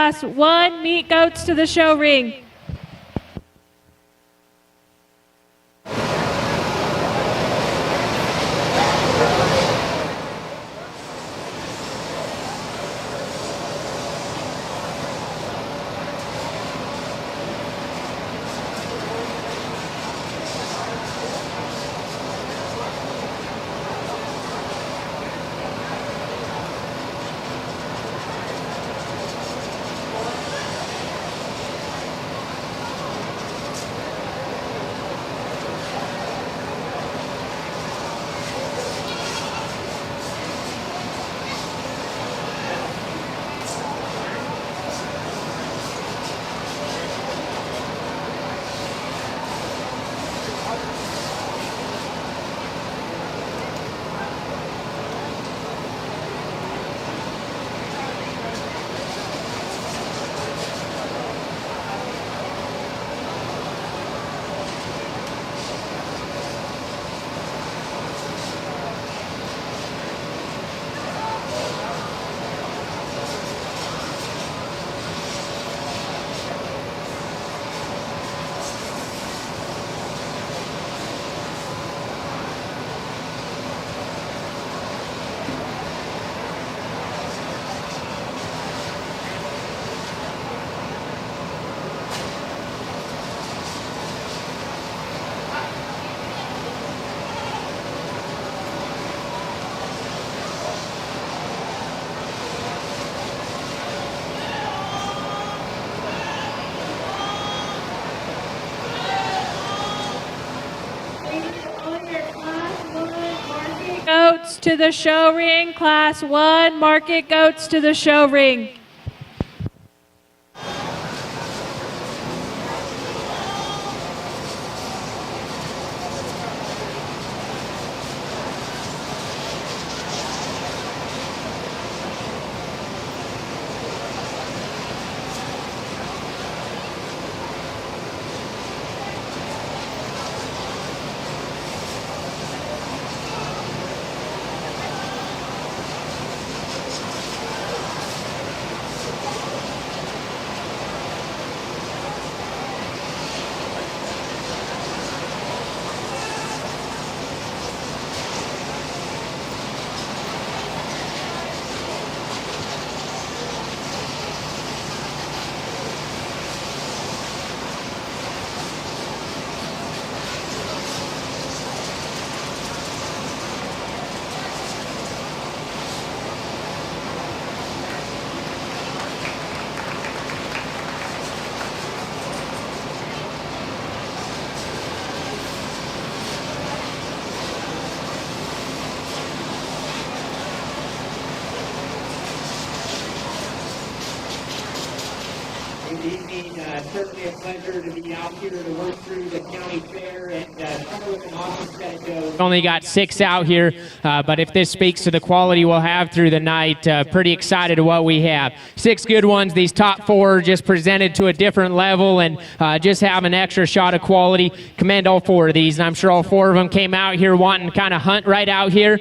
Class 1 meet goats to the show ring. Goats to the show ring, Class 1, market goats to the show ring. Good evening. Certainly a pleasure to be out here to work through the county fair and come with an awesome set of goats. Only got 6 out here, but if this speaks to the quality we'll have through the night, pretty excited to what we have. 6 good ones. These top 4 just presented to a different level and just have an extra shot of quality. Commend all 4 of these, and I'm sure all 4 of them came out here wanting to kind of hunt right out here.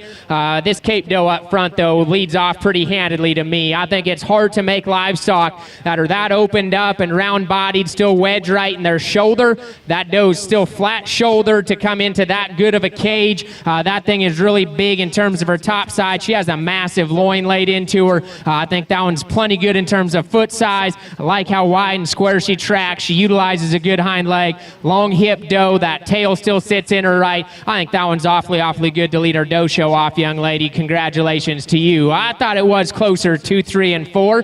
This Cape doe up front, though, leads off pretty handedly to me. I think it's hard to make livestock that are that opened up and round-bodied, still wedge right in their shoulder. That doe's still flat-shouldered to come into that good of a cage. That thing is really big in terms of her top side. She has a massive loin laid into her. I think that one's plenty good in terms of foot size. I like how wide and square she tracks. She utilizes a good hind leg. Long hip doe. That tail still sits in her right. I think that one's awfully good to lead our doe show off, young lady. Congratulations to you. I thought it was closer, 2, 3, and 4.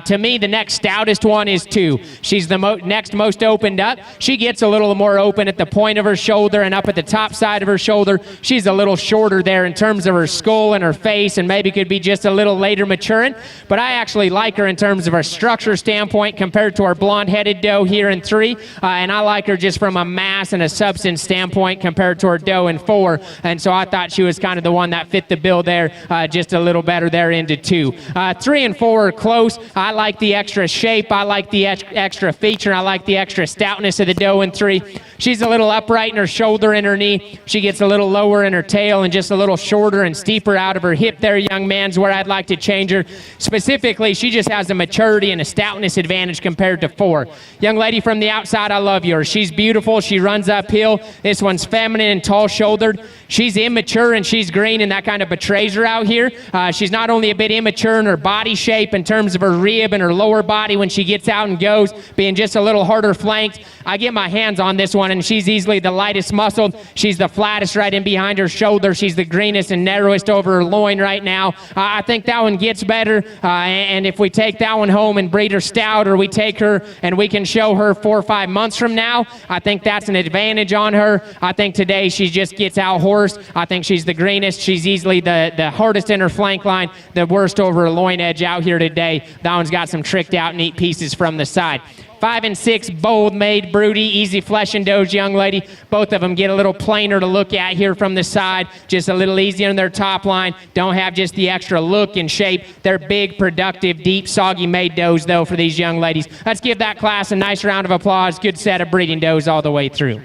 To me, the next stoutest one is 2. She's the next most opened up. She gets a little more open at the point of her shoulder and up at the top side of her shoulder. She's a little shorter there in terms of her skull and her face, and maybe could be just a little later maturing. But I actually like her in terms of her structure standpoint compared to our blonde-headed doe here in 3. And I like her just from a mass and a substance standpoint compared to her doe in 4. And so I thought she was kind of the one that fit the bill there, just a little better there into 2. 3 and 4 are close. I like the extra shape. I like the extra feature. I like the extra stoutness of the doe in 3. She's a little upright in her shoulder and her knee. She gets a little lower in her tail and just a little shorter and steeper out of her hip there, young man's where I'd like to change her. Specifically, she just has a maturity and a stoutness advantage compared to 4. Young lady from the outside, I love yours. She's beautiful. She runs uphill. This one's feminine and tall-shouldered. She's immature and she's green, and that kind of betrays her out here. She's not only a bit immature in her body shape in terms of her rib and her lower body when she gets out and goes, being just a little harder flanked. I get my hands on this one, and she's easily the lightest muscled. She's the flattest right in behind her shoulder. She's the greenest and narrowest over her loin right now. I think that one gets better, and if we take that one home and breed her stout, or we take her and we can show her 4 or 5 months from now, I think that's an advantage on her. I think today she just gets out horsed. I think she's the greenest. She's easily the hardest in her flank line, the worst over her loin edge out here today. That one's got some tricked out neat pieces from the side. 5 and 6, bold made, broody, easy flesh and does, young lady. Both of them get a little plainer to look at here from the side, just a little easier in their top line. Don't have just the extra look and shape. They're big, productive, deep, soggy made does, though, for these young ladies. Let's give that class a nice round of applause. Good set of breeding does all the way through.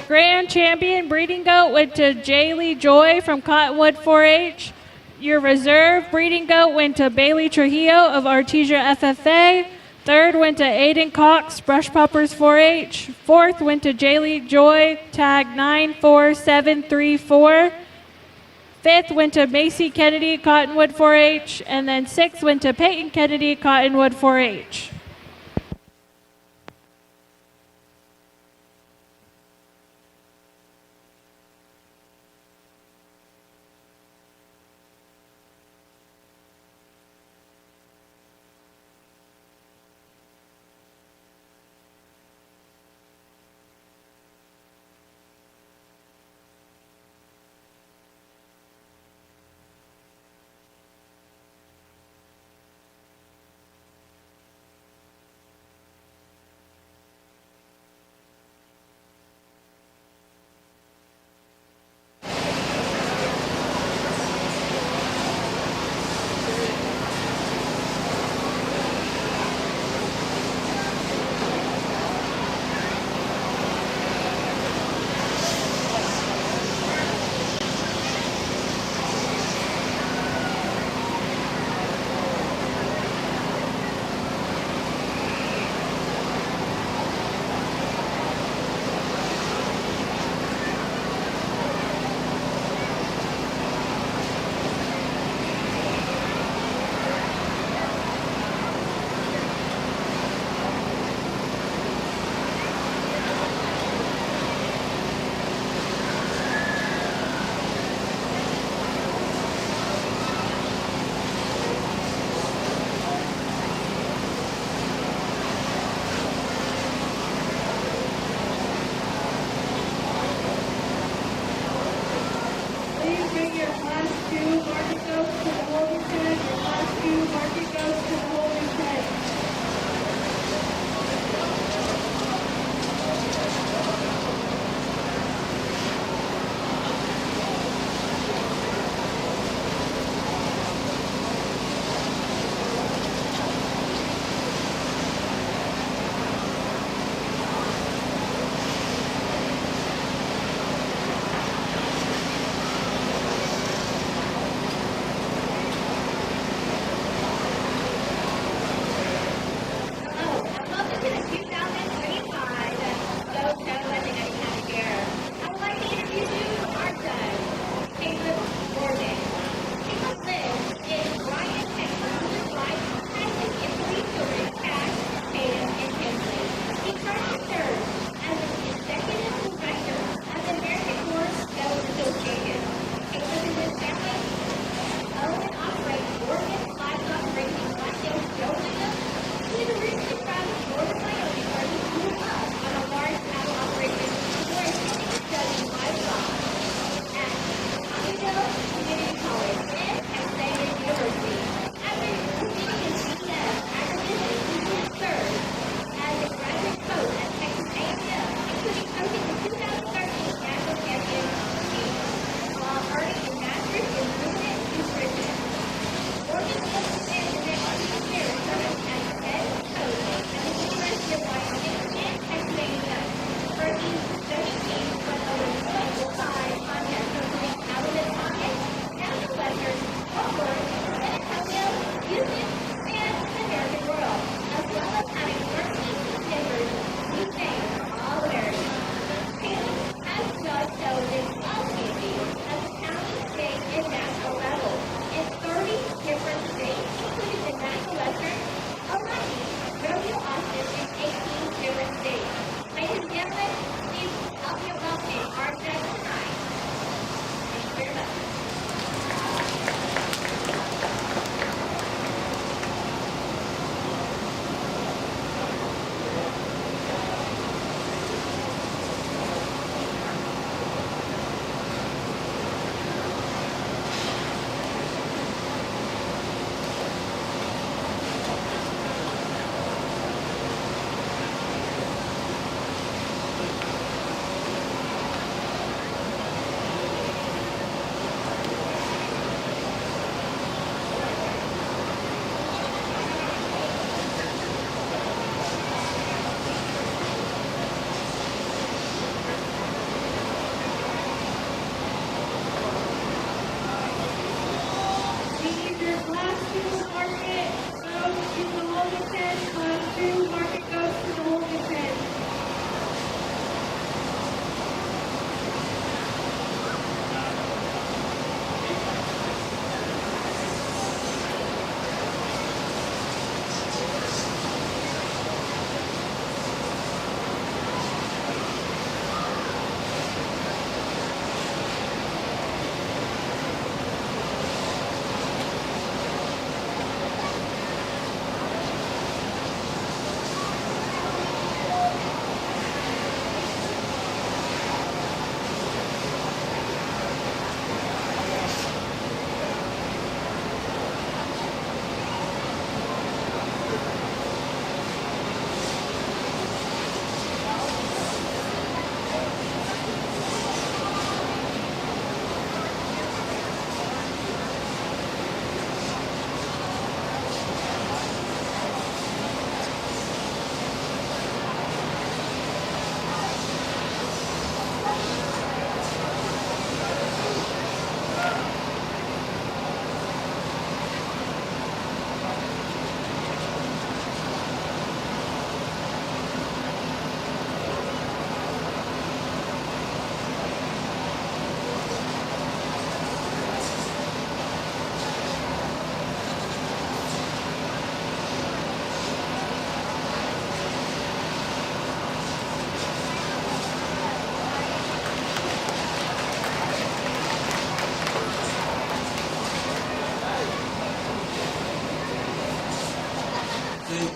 Grand champion breeding goat went to Jaylee Joy from Cottonwood 4-H. Your reserve breeding goat went to Bailey Trujillo of Artesia FFA. Third went to Aiden Cox, Brush Puppers 4-H. Fourth went to Jaylee Joy, tag 94734. Fifth went to Macy Kennedy, Cottonwood 4-H. And then sixth went to Peyton Kennedy, Cottonwood 4-H.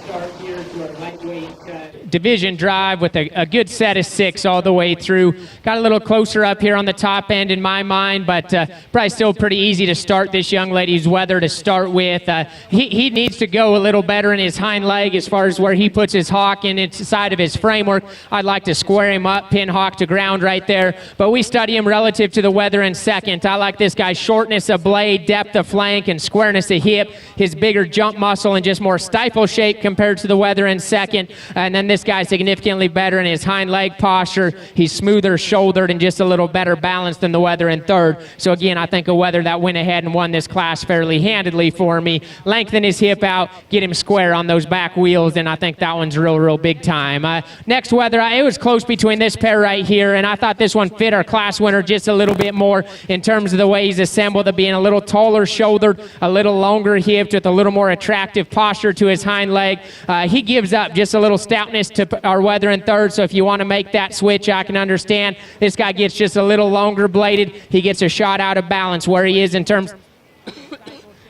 start here to our lightweight division drive with a good set of 6 all the way through. Got a little closer up here on the top end in my mind, but probably still pretty easy to start this young lady's weather to start with. He needs to go a little better in his hind leg as far as where he puts his hock in inside of his framework. I'd like to square him up, pin hock to ground right there, but we study him relative to the weather in second. I like this guy's shortness of blade, depth of flank, and squareness of hip, his bigger jump muscle, and just more stifle shape compared to the weather in second. And then this guy's significantly better in his hind leg posture. He's smoother shouldered and just a little better balanced than the weather in third. So again, I think a weather that went ahead and won this class fairly handedly for me. Lengthen his hip out, get him square on those back wheels, and I think that one's real big time. Next weather, it was close between this pair right here, and I thought this one fit our class winner just a little bit more in terms of the way he's assembled, of being a little taller shouldered, a little longer hipped with a little more attractive posture to his hind leg. He gives up just a little stoutness to our weather in third, so if you want to make that switch, I can understand. This guy gets just a little longer bladed. He gets a shot out of balance where he is in terms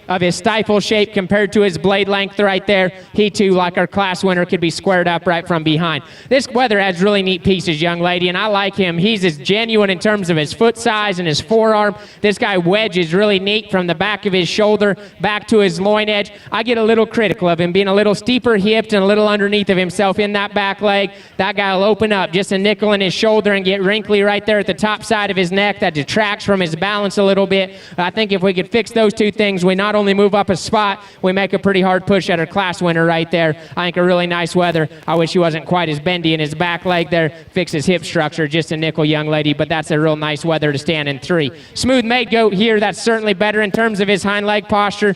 of his stifle shape compared to his blade length right there. He too, like our class winner, could be squared up right from behind. This weather has really neat pieces, young lady, and I like him. He's as genuine in terms of his foot size and his forearm. This guy wedges really neat from the back of his shoulder back to his loin edge. I get a little critical of him being a little steeper hipped and a little underneath of himself in that back leg. That guy will open up just a nickel in his shoulder and get wrinkly right there at the top side of his neck. That detracts from his balance a little bit. I think if we could fix those two things, we not only move up a spot, we make a pretty hard push at our class winner right there. I think a really nice weather. I wish he wasn't quite as bendy in his back leg there. Fix his hip structure, just a nickel, young lady, but that's a real nice weather to stand in 3. Smooth made goat here. That's certainly better in terms of his hind leg posture.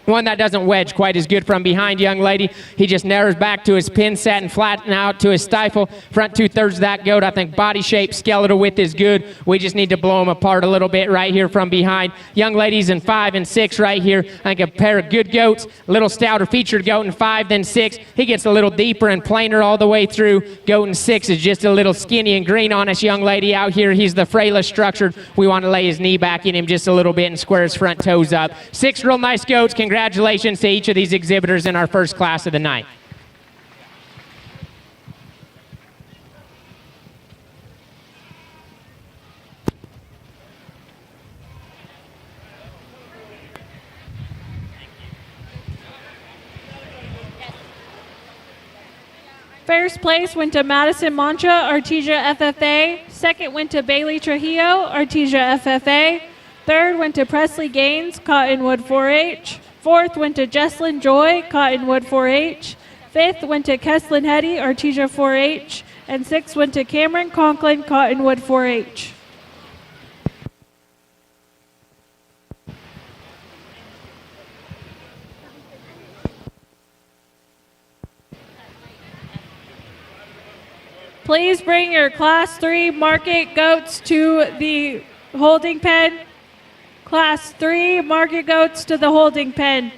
One that doesn't wedge quite as good from behind, young lady. He just narrows back to his pin set and flatten out to his stifle. Front 2/3 of that goat. I think body shape, skeletal width is good. We just need to blow him apart a little bit right here from behind. Young ladies in 5 and 6 right here. I think a pair of good goats. A little stouter featured goat in 5, then 6. He gets a little deeper and plainer all the way through. Goat in 6 is just a little skinny and green on us, young lady out here. He's the frailest structured. We want to lay his knee back in him just a little bit and square his front toes up. 6 real nice goats. Congratulations to each of these exhibitors in our first class of the night. First place went to Madison Mantra, Artesia FFA. Second went to Bailey Trujillo, Artesia FFA. Third went to Presley Gaines, Cottonwood 4-H. Fourth went to Jesslyn Joy, Cottonwood 4-H. Fifth went to Kesslyn Hetty, Artesia 4-H. And sixth went to Cameron Conklin, Cottonwood 4-H. Please bring your Class 3 market goats to the holding pen. Class 3 market goats to the holding pen.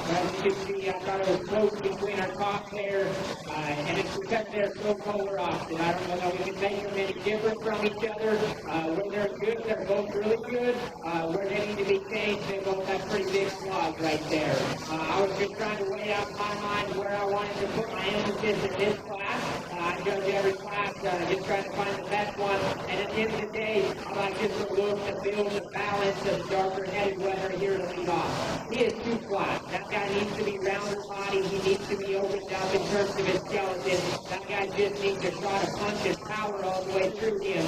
As you can see, I thought it was close between our top pair, and it's because they're so polar opposite. I don't know that we can make them any different from each other. When they're good, they're both really good. Where they need to be changed, they both have pretty big flaws right there. I was just trying to weigh out in my mind where I wanted to put my emphasis in this class. I judge every class, just trying to find the best one. And at the end of the day, I like just to look to build the balance of the darker-headed weather here to lead off. He is too flat. That guy needs to be rounder body. He needs to be opened up in terms of his skeleton. That guy just needs to try to punch his power all the way through him.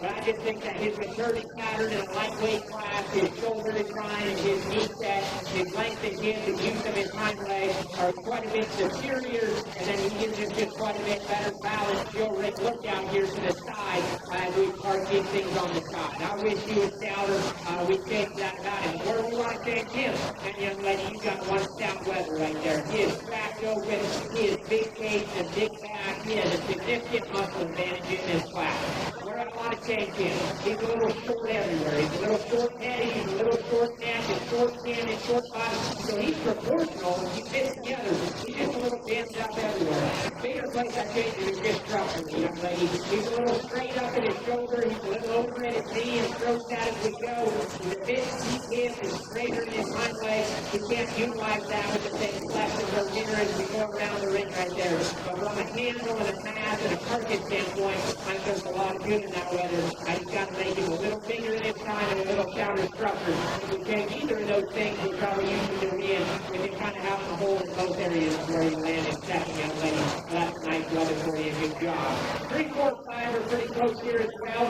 But I just think that his maturity pattern in a lightweight class, his shoulder decline, and his knee set, his length and hip, the use of his hind legs are quite a bit superior, and then he gives him just quite a bit better balance. Joe Rick, look out here to the side as we park these things on the side. I wish he was stouter. We changed that about him. Where do we want to change him? And young lady, you got one stout weather right there. He is cracked open. He is big case and big back. He has a significant muscle advantage in this class. Where do I want to change him? He's a little short everywhere. He's a little short heady. He's a little short neck and short chin and short body. So he's proportional. He fits together. He's just a little bent up everywhere. Bigger place I change him is just structurally, young lady. He's a little straight up in his shoulder. He's a little over at his knee and strokes out as we go. He's a bit deep hip and straighter in his hind legs. He can't utilize that with the same flexion or dinner as we go around the ring right there. But from a handle and a mass and a carcass standpoint, I think there's a lot of good in that weather. I just got to make him a little bigger in his time and a little sounder structure. If we change either of those things, we probably usually do in. We can kind of have the hole in both areas where you landed second, young lady. So that's a nice weather for you. Good job. 3, 4, 5 are pretty close here as well.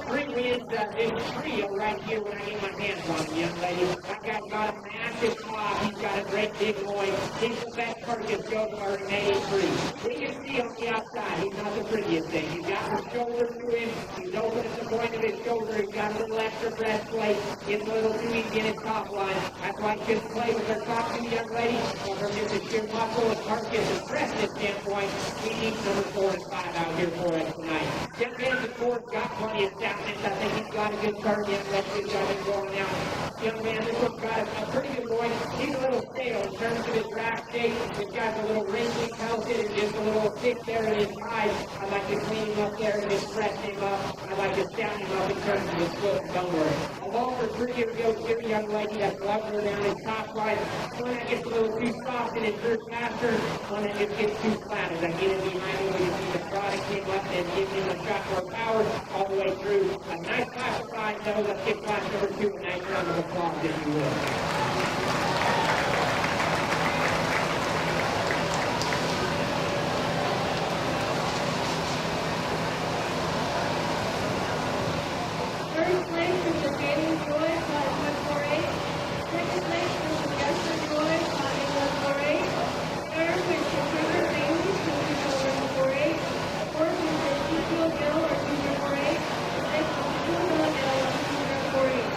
3 wins this trio right here when I get my hands on him, young lady. That guy's got a massive claw. He's got a great big loin. He's the best carcass go far in 83. We can see on the outside, he's not the prettiest thing. He's got some shoulder to him. He's open at the point of his shoulder. He's got a little extra breastplate. It's a little too easy in his top line. That's why he couldn't play with our top 2 young lady. But from just a sheer muscle and carcass and freshness standpoint, he needs number 4 and 5 out here for us tonight. Jeff Vance, of course, got plenty of stoutness. I think he's got a good start. Young lady, got him going out. Young man, this one's got a pretty good loin. He's a little stale in terms of his rack shape. This guy's a little wrinkly, pelted, and just a little thick there in his eyes. I'd like to clean him up there and just freshen him up. I'd like to stout him up in terms of his foot. Don't worry. A ball for 3 years ago, here, young lady, that's lovely down his top line. One that gets a little too soft in his first master. One that just gets too flat. As I get it behind me, we can see the product came up and give him a shot more power all the way through. A nice class of 5, though. Let's get class number 2 a nice round of applause, if you will. First place is the Eddy Joy, caught 148. Second place is the Justin Joy, caught 148. Third is the Trevor Bailey, caught 148. Fourth is the Ezekiel Gill, or 248. Fifth is the Tuna Gill, or 248.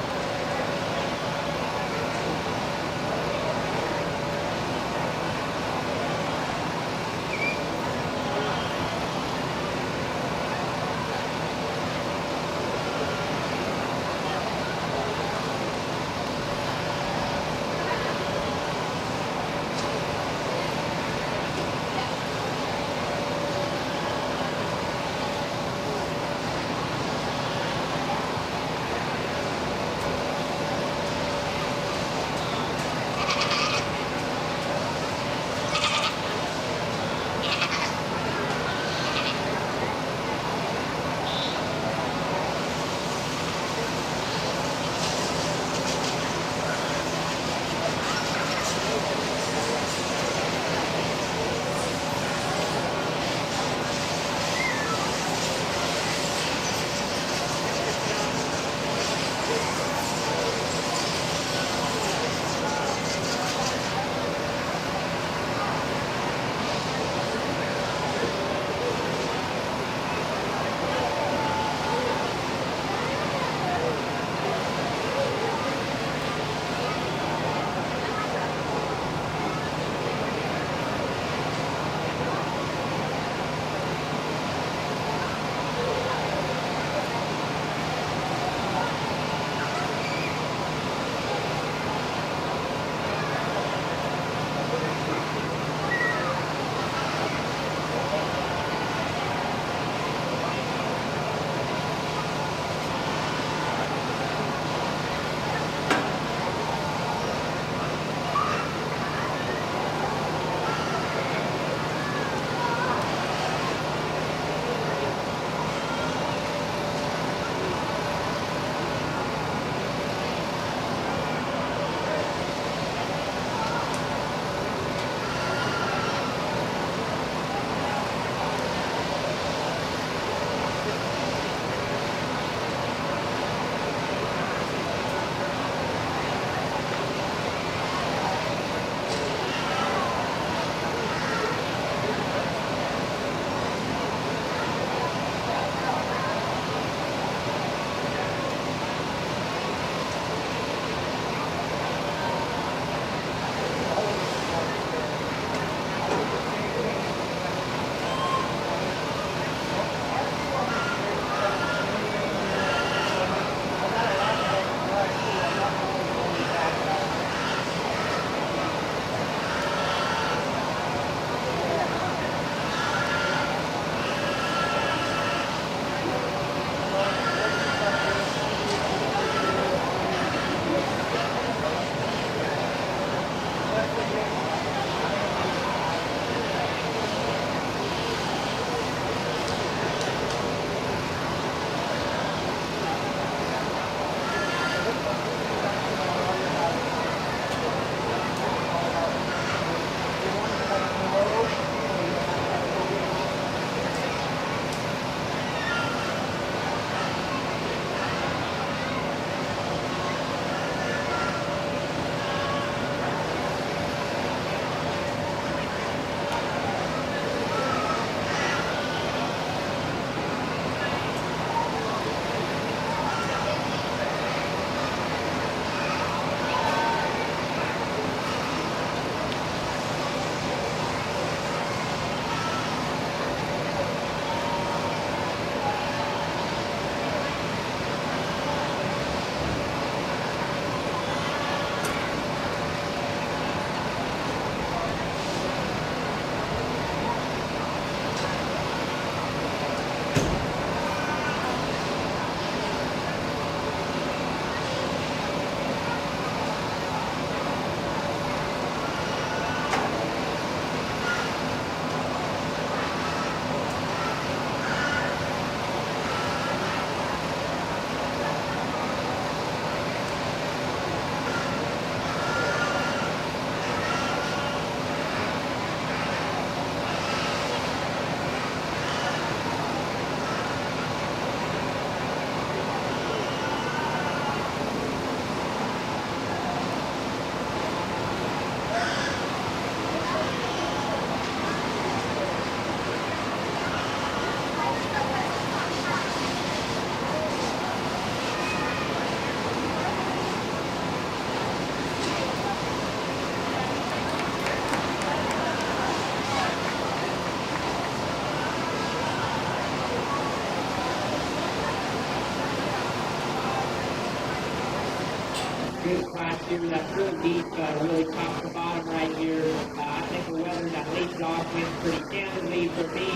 here that's really deep, really top to bottom right here. I think the weather that leads off wins pretty candidly for me.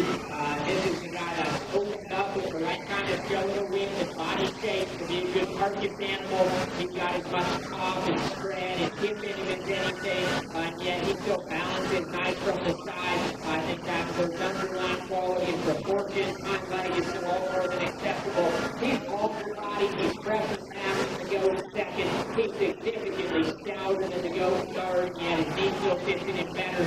This is the guy that opened up with the right kind of shoulder width and body shape to be a good carcass animal. He's got as much pop and spread and hip in him as anything, and yet he still balances nice from the side. I think that those underlying quality and proportions, hind leg is still all more than acceptable. He's longer body, he's fresh and fast in the goat second. He's significantly stouter than the goat third, and yet his knee still fits in him better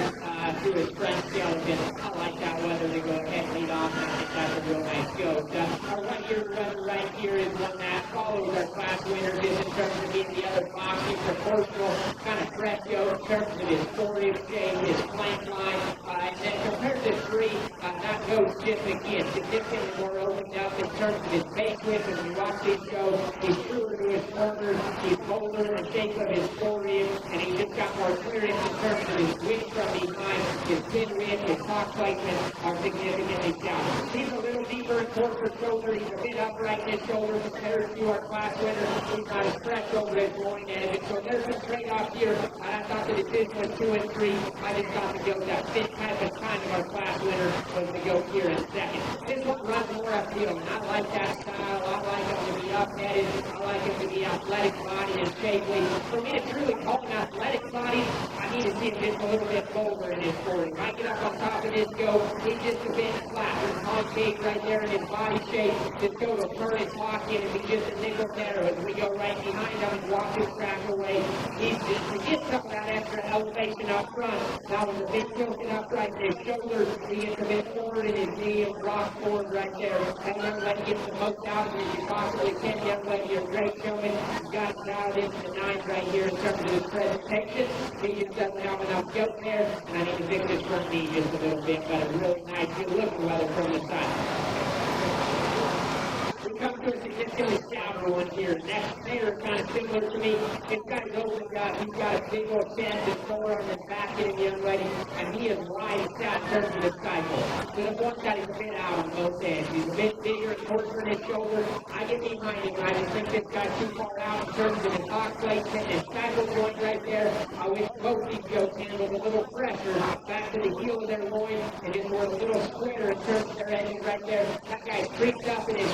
through his front skeleton. I like that weather to go ahead and lead off, and I think that's a real nice goat. Our right-ear weather right here is one that follows our class winner just in terms of being the other box. He's proportional, kind of fresh goat in terms of his forehead shape, his flank line, and then compared to three, that goat's just again significantly more opened up in terms of his face width. As we watch these shows, he's truer to his corners, he's bolder in shape of his forehead, and he just got more clearance in terms of his width from behind. His chin width, his top placement are significantly down. He's a little deeper in torso shoulder, he's a bit upright in his shoulder compared to our class winner. He's not as fresh over his groin edge, so there's some trade-off here. I thought the decision was 2 and 3. I just thought the goat that fit kind of our class winner was the goat here in second. This one runs more upfield, and I like that style. I like him to be up-headed. I like him to be athletic body and shapely. For me to truly call him athletic body, I need to see him just a little bit bolder in his forward. Right get up on top of this goat, he's just a bit flat. There's concave right there in his body shape. This goat will turn his pocket and be just a nickel narrow as we go right behind him and walk his track away. He's just to get some of that extra elevation up front. Now with the big tilted up right in his shoulders, he gets a bit forward in his knee and rocks forward right there. That young lady gets the most out of him as you possibly can. Young lady, a great showman. He's got it dialed into the nines right here in terms of his presentation. He just doesn't have enough goat there, and I need to fix his front knee just a little bit, but a really nice, good looking weather from the side. We come to a significantly stouter one here. Next pair is kind of similar to me. It's got his open gut. He's got a big old chest and forearm and back in the young lady, and he is wide and stout in terms of his cycle. So the one's got his bit out on both ends. He's a bit bigger and coarser in his shoulder. I get behind him. I just think this guy's too far out in terms of his hot placement and cycle point right there. I wish both these goats handled a little pressure back to the heel of their loin and just were a little squarer in terms of their edges right there. That guy's creeped up in his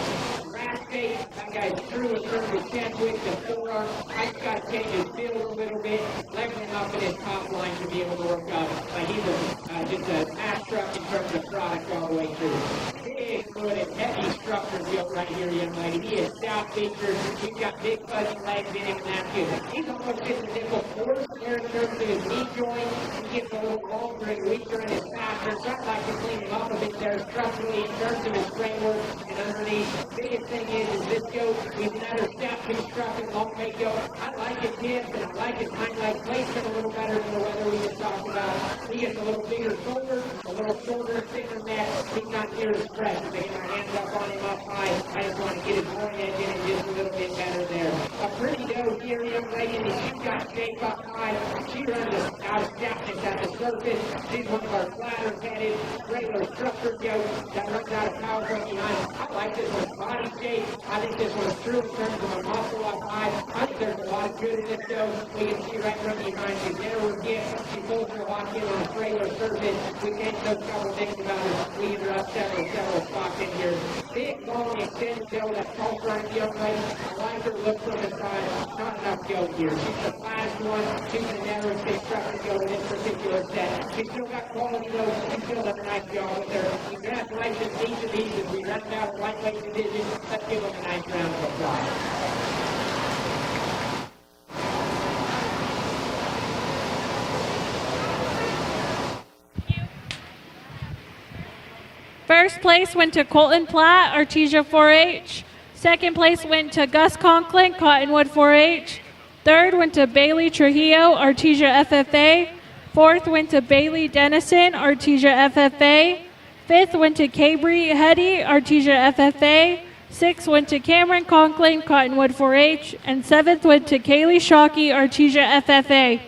rat shape. That guy's true in terms of chest width and forearm. I just got to change his build a little bit, leveling up in his top line to be able to work up. But he's just a mass truck in terms of product all the way through. Big foot and heavy structure built right here, young lady. He is stout featured. He's got big fuzzy legs in him, and that's good. He's almost just a nickel fourth there in terms of his knee joint. He gets a little longer and weaker and is faster. So I'd like to clean him up a bit there structurally in terms of his framework and underneath. Biggest thing is this goat, he's another stout constructed long leg goat. I like his hips and I like his hind leg placement a little better than the weather we just talked about. He gets a little bigger shoulder, a little shorter and thicker neck. He's not near as fresh. If they get our hands up on him up high, I just want to get his groin edge in him just a little bit better there. A pretty doe here, young lady, and she's got shape up high. She runs out of stoutness at the surface. She's one of our flatter headed, regular structured goats that runs out of power from behind. I like this one's body shape. I think this one's true in terms of a muscle up high. I think there's a lot of good in this goat. We can see right from behind. She's narrower hip. She pulls her walk in on a regular surface. We can't know a couple things about her. We can up several spots in here. Big, long, extended tail that calls right at the young lady. I like her look from the side. Not enough goat here. She's the flattest one. She's the narrowest constructed goat in this particular set. She's still got quality though. She still does a nice job with her. Congratulations to each of these as we round out the lightweight division. Let's give them a nice round of applause. First place went to Colton Platt, Artesia 4-H. Second place went to Gus Conklin, Cottonwood 4-H. Third went to Bailey Trujillo, Artesia FFA. Fourth went to Bailey Dennison, Artesia FFA. Fifth went to Cabri Eddy, Artesia FFA. Sixth went to Cameron Conklin, Cottonwood 4-H. And seventh went to Kaylee Shockey, Artesia FFA.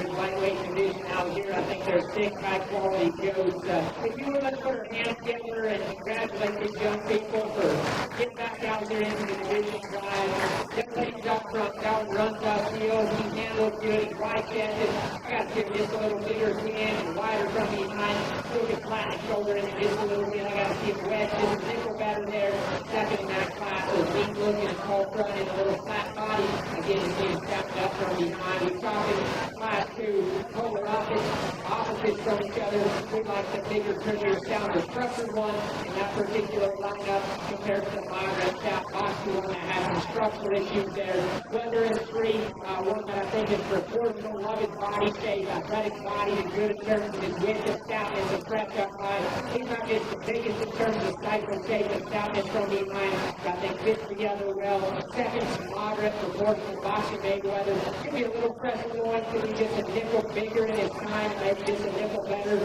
good lightweight division out here. I think there's 6 high-quality goats. If you would, let's put our hands together and congratulate these young people for getting back out here into the division drive. Young ladies up front, Calvin runs upfield. He handles good. He's right-handed. I got to give just a little bigger hand and wider from behind. Still get flat in the shoulder and just a little bit. I got to see him wedge just a nickel better there. Second in that class. So deep looking and tall front and a little flat body. Again, you see him stepping up from behind. We're talking class 2, polar opposites from each other. We like the bigger, prettier, sounder, structured one in that particular lineup compared to the moderate stout boxy one that has some structural issues there. Weather in the street, one that I think is proportional, love his body shape, athletic body, and good in terms of his width and stoutness and fresh up high. He's not just the biggest in terms of cycle shape and stoutness from behind. I think fits together well. Second, moderate, proportional boxing Mayweather. Could be a little pressure going, could be just a nickel bigger in his time, maybe just a nickel better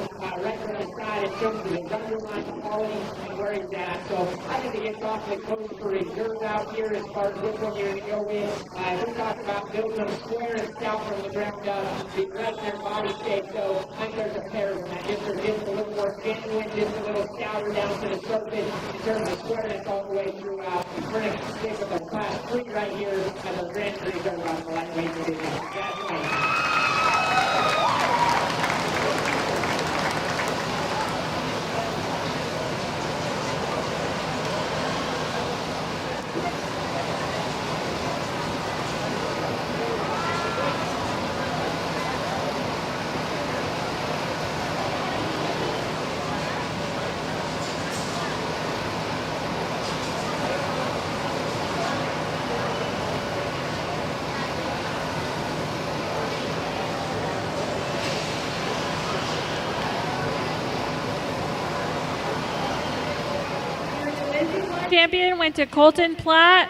right from the side in terms of his underlying quality and where he's at. So I think it gets awfully close for reserve out here as far as which one you're going to go with. We talked about building them square and stout from the ground up, be right in their body shape. So I think there's a pair of them that just are just a little more genuine, just a little stouter down to the surface in terms of squareness all the way throughout. We're going to stick with our class 3 right here as our grand reserve on the lightweight division. Congratulations. Champion went to Colton Platt,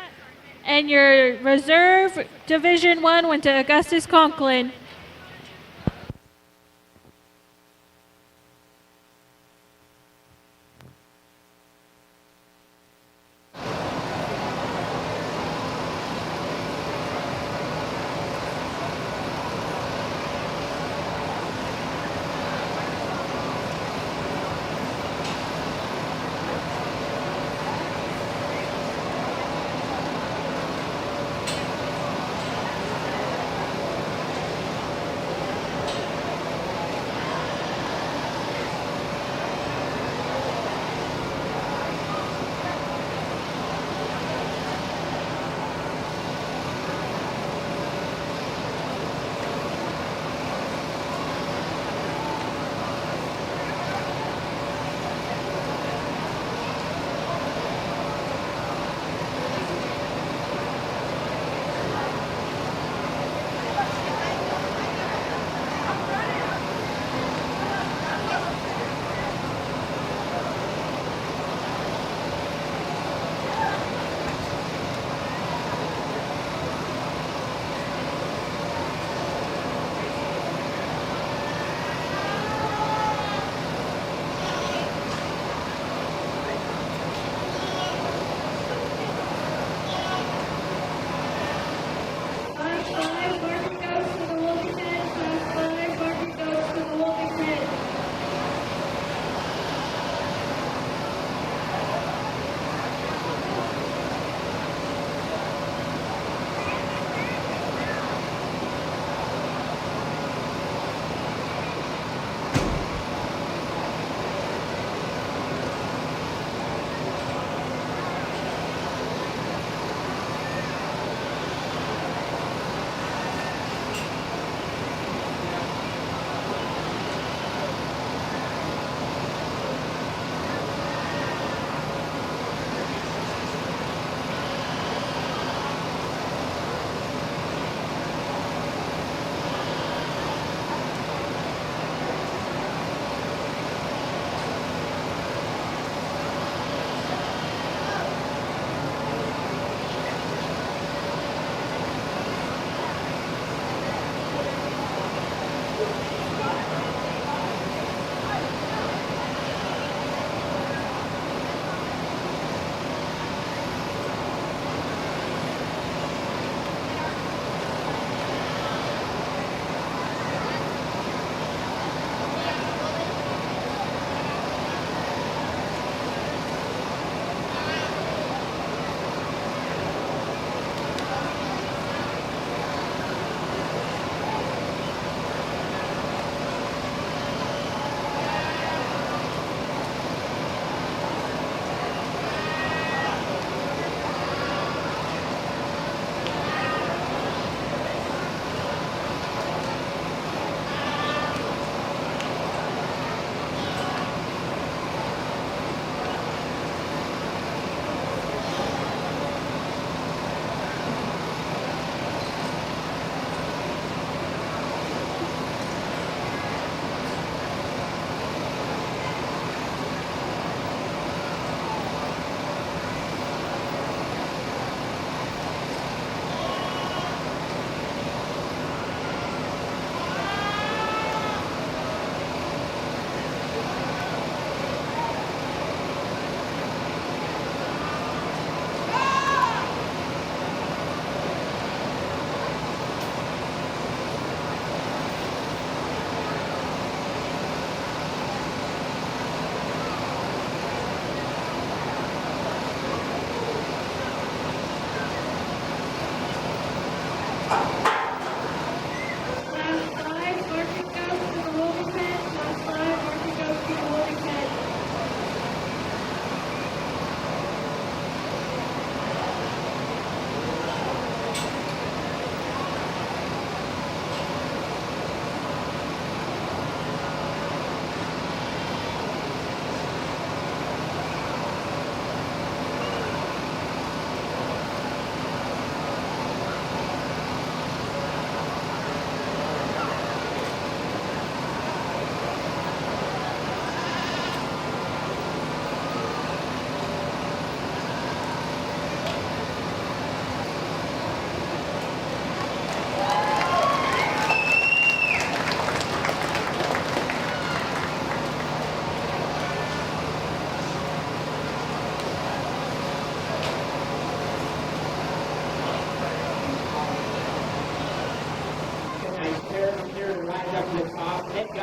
and your reserve Division 1 went to Augustus Conklin.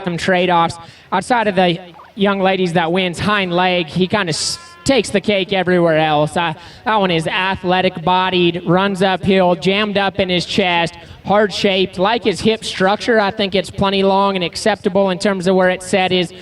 some trade-offs. Outside of the young ladies that wins hind leg, he kind of takes the cake everywhere else. That one is athletic-bodied, runs uphill, jammed up in his chest, hard-shaped. Like his hip structure, I think it's plenty long and acceptable in terms of where it's set is.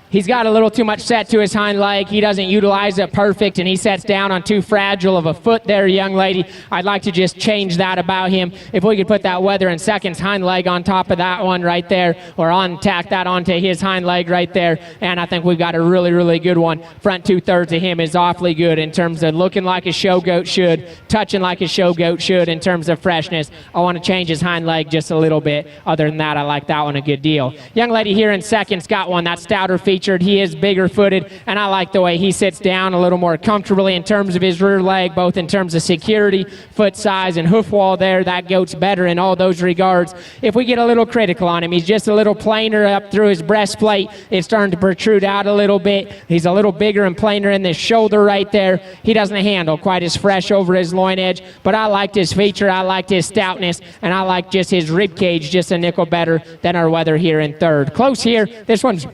He's got a little too much set to his hind leg. He doesn't utilize it perfect, and he sets down on too fragile of a foot there, young lady. I'd like to just change that about him. If we could put that Weather and Seconds hind leg on top of that one right there, or tack that onto his hind leg right there, and I think we've got a really, really good one. Front two-thirds of him is awfully good in terms of looking like a show goat should, touching like a show goat should in terms of freshness. I want to change his hind leg just a little bit. Other than that, I like that one a good deal. Young lady here in Seconds got one. That's stouter feet. He is bigger footed, and I like the way he sits down a little more comfortably in terms of his rear leg, both in terms of security, foot size, and hoof wall there. That goat's better in all those regards. If we get a little critical on him, he's just a little plainer up through his breastplate. It's starting to protrude out a little bit. He's a little bigger and plainer in this shoulder right there. He doesn't handle quite as fresh over his loin edge, but I liked his feature, I liked his stoutness, and I like just his rib cage just a nickel better than our Weather here in third. Close here. This one's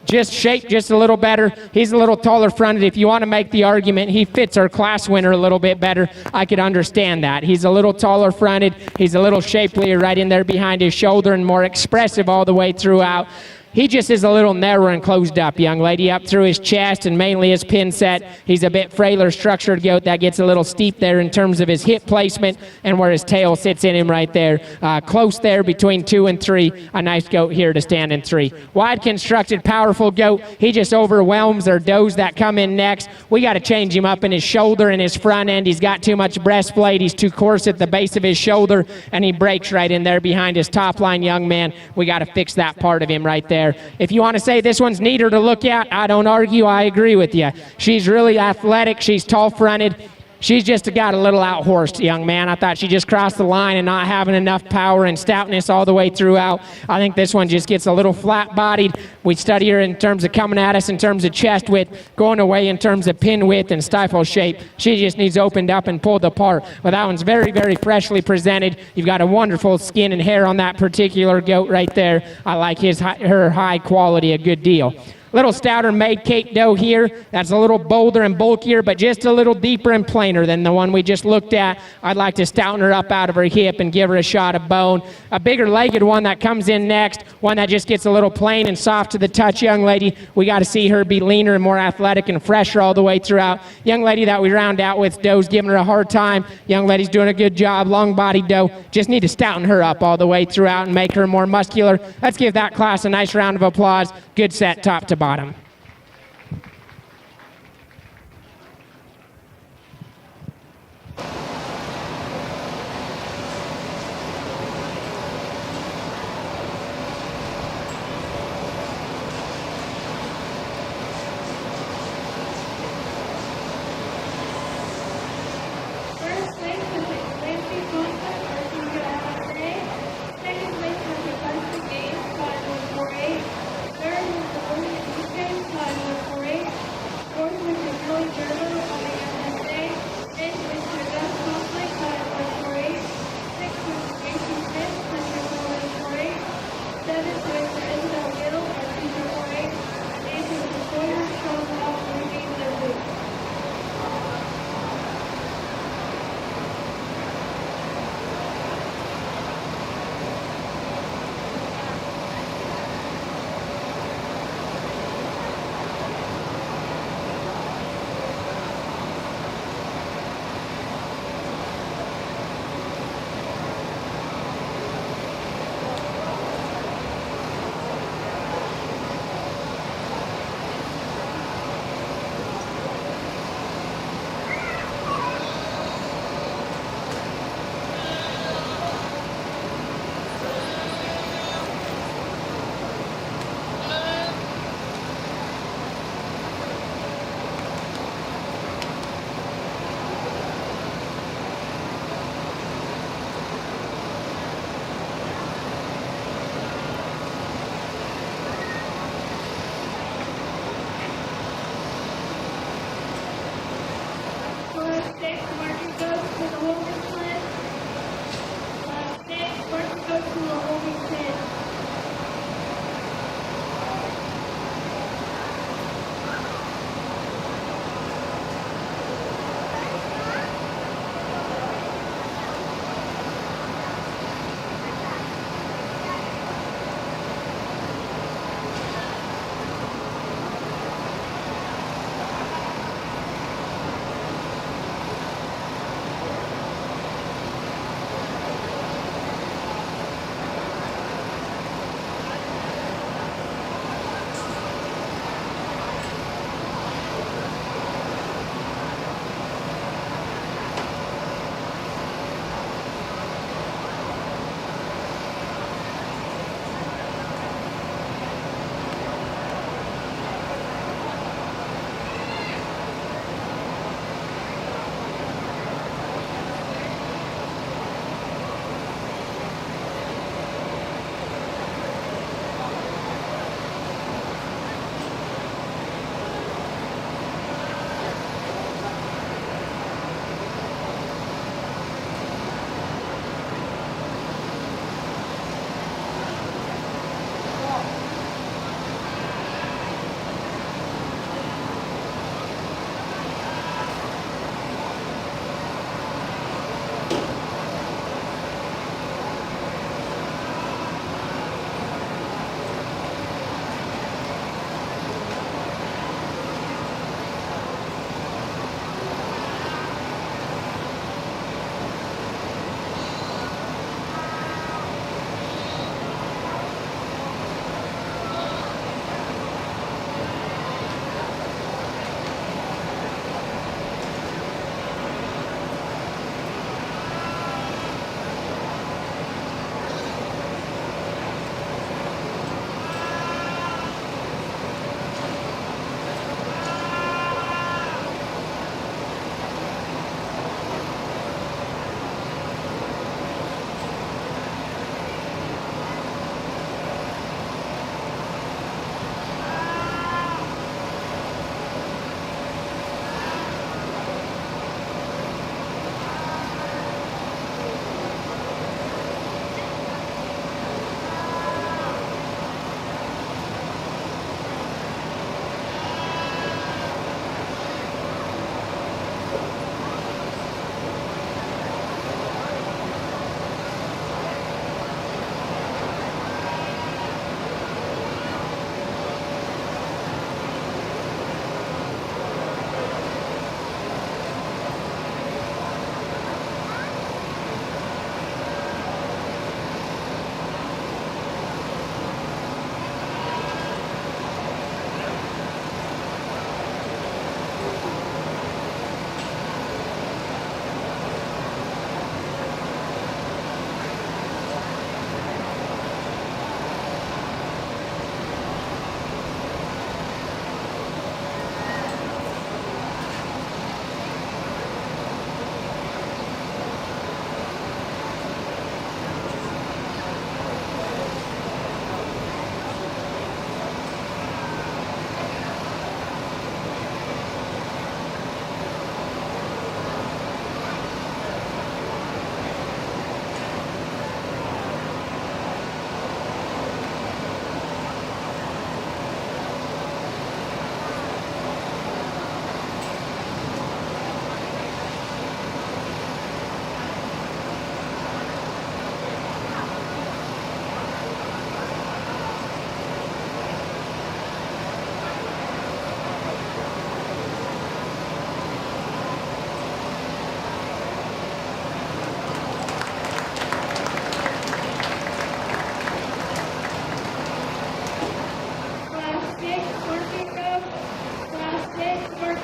just shaped just a little better. He's a little taller fronted. If you want to make the argument he fits our class winner a little bit better, I could understand that. He's a little taller fronted. He's a little shapelier right in there behind his shoulder and more expressive all the way throughout. He just is a little narrower and closed up, young lady, up through his chest and mainly his pin set. He's a bit frailer structured goat. That gets a little steep there in terms of his hip placement and where his tail sits in him right there. Close there between 2 and 3. A nice goat here to stand in 3. Wide constructed, powerful goat. He just overwhelms our does that come in next. We got to change him up in his shoulder and his front end. He's got too much breastplate. He's too coarse at the base of his shoulder, and he breaks right in there behind his top line, young man. We got to fix that part of him right there. If you want to say this one's neater to look at, I don't argue. I agree with you. She's really athletic. She's tall-fronted. She's just got a little out-horsed, young man. I thought she just crossed the line and not having enough power and stoutness all the way throughout. I think this one just gets a little flat-bodied. We study her in terms of coming at us in terms of chest width, going away in terms of pin width and stifle shape. She just needs opened up and pulled apart. But that one's very, very freshly presented. You've got a wonderful skin and hair on that particular goat right there. I like her high quality a good deal. Little stouter made Cape doe here. That's a little bolder and bulkier, but just a little deeper and plainer than the one we just looked at. I'd like to stouten her up out of her hip and give her a shot of bone. A bigger legged one that comes in next, one that just gets a little plain and soft to the touch, young lady. We got to see her be leaner and more athletic and fresher all the way throughout. Young lady that we round out with, doe's giving her a hard time. Young lady's doing a good job, long-bodied doe. Just need to stouten her up all the way throughout and make her more muscular. Let's give that class a nice round of applause. Good set top to bottom.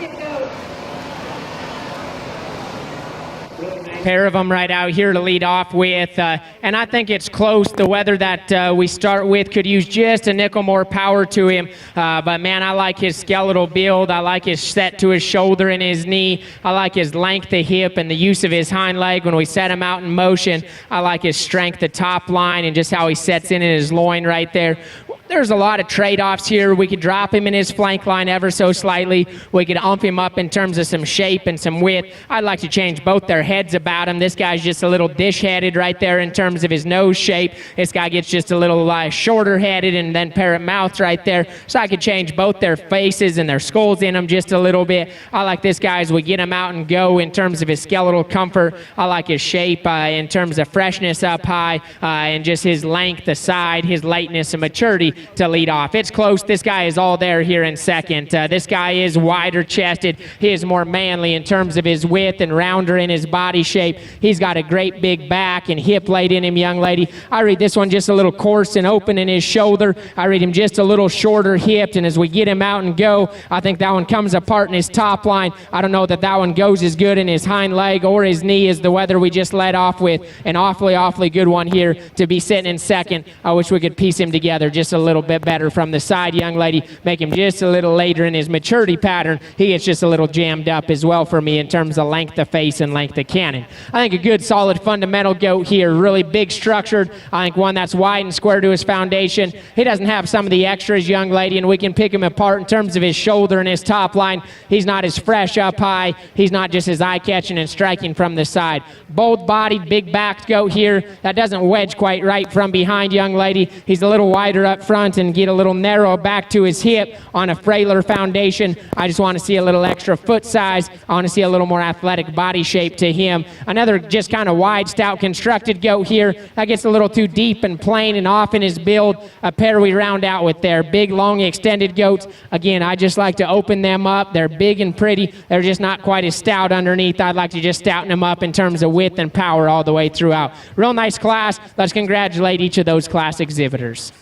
second goat. Pair of them right out here to lead off with, and I think it's close. The weather that we start with could use just a nickel more power to him, but man, I like his skeletal build. I like his set to his shoulder and his knee. I like his length of hip and the use of his hind leg when we set him out in motion. I like his strength, the top line, and just how he sets in his loin right there. There's a lot of trade-offs here. We could drop him in his flank line ever so slightly. We could ump him up in terms of some shape and some width. I'd like to change both their heads about him. This guy's just a little dish-headed right there in terms of his nose shape. This guy gets just a little shorter-headed and then parrot-mouthed right there. So I could change both their faces and their skulls in them just a little bit. I like this guy as we get him out and go in terms of his skeletal comfort. I like his shape in terms of freshness up high and just his length aside, his lightness and maturity to lead off. It's close. This guy is all there here in second. This guy is wider chested. He is more manly in terms of his width and rounder in his body shape. He's got a great big back and hip laid in him, young lady. I read this one just a little coarse and open in his shoulder. I read him just a little shorter hipped, and as we get him out and go, I think that one comes apart in his top line. I don't know that one goes as good in his hind leg or his knee as the weather we just led off with. An awfully good one here to be sitting in second. I wish we could piece him together just a little bit better from the side, young lady. Make him just a little later in his maturity pattern. He gets just a little jammed up as well for me in terms of length of face and length of cannon. I think a good solid fundamental goat here, really big structured. I think one that's wide and square to his foundation. He doesn't have some of the extras, young lady, and we can pick him apart in terms of his shoulder and his top line. He's not as fresh up high. He's not just as eye-catching and striking from the side. Bold-bodied, big-backed goat here. That doesn't wedge quite right from behind, young lady. He's a little wider up front and get a little narrow back to his hip on a frailer foundation. I just want to see a little extra foot size. I want to see a little more athletic body shape to him. Another just kind of wide, stout, constructed goat here. That gets a little too deep and plain and off in his build. A pair we round out with there. Big, long, extended goats. Again, I just like to open them up. They're big and pretty. They're just not quite as stout underneath. I'd like to just stouten them up in terms of width and power all the way throughout. Real nice class. Let's congratulate each of those class exhibitors.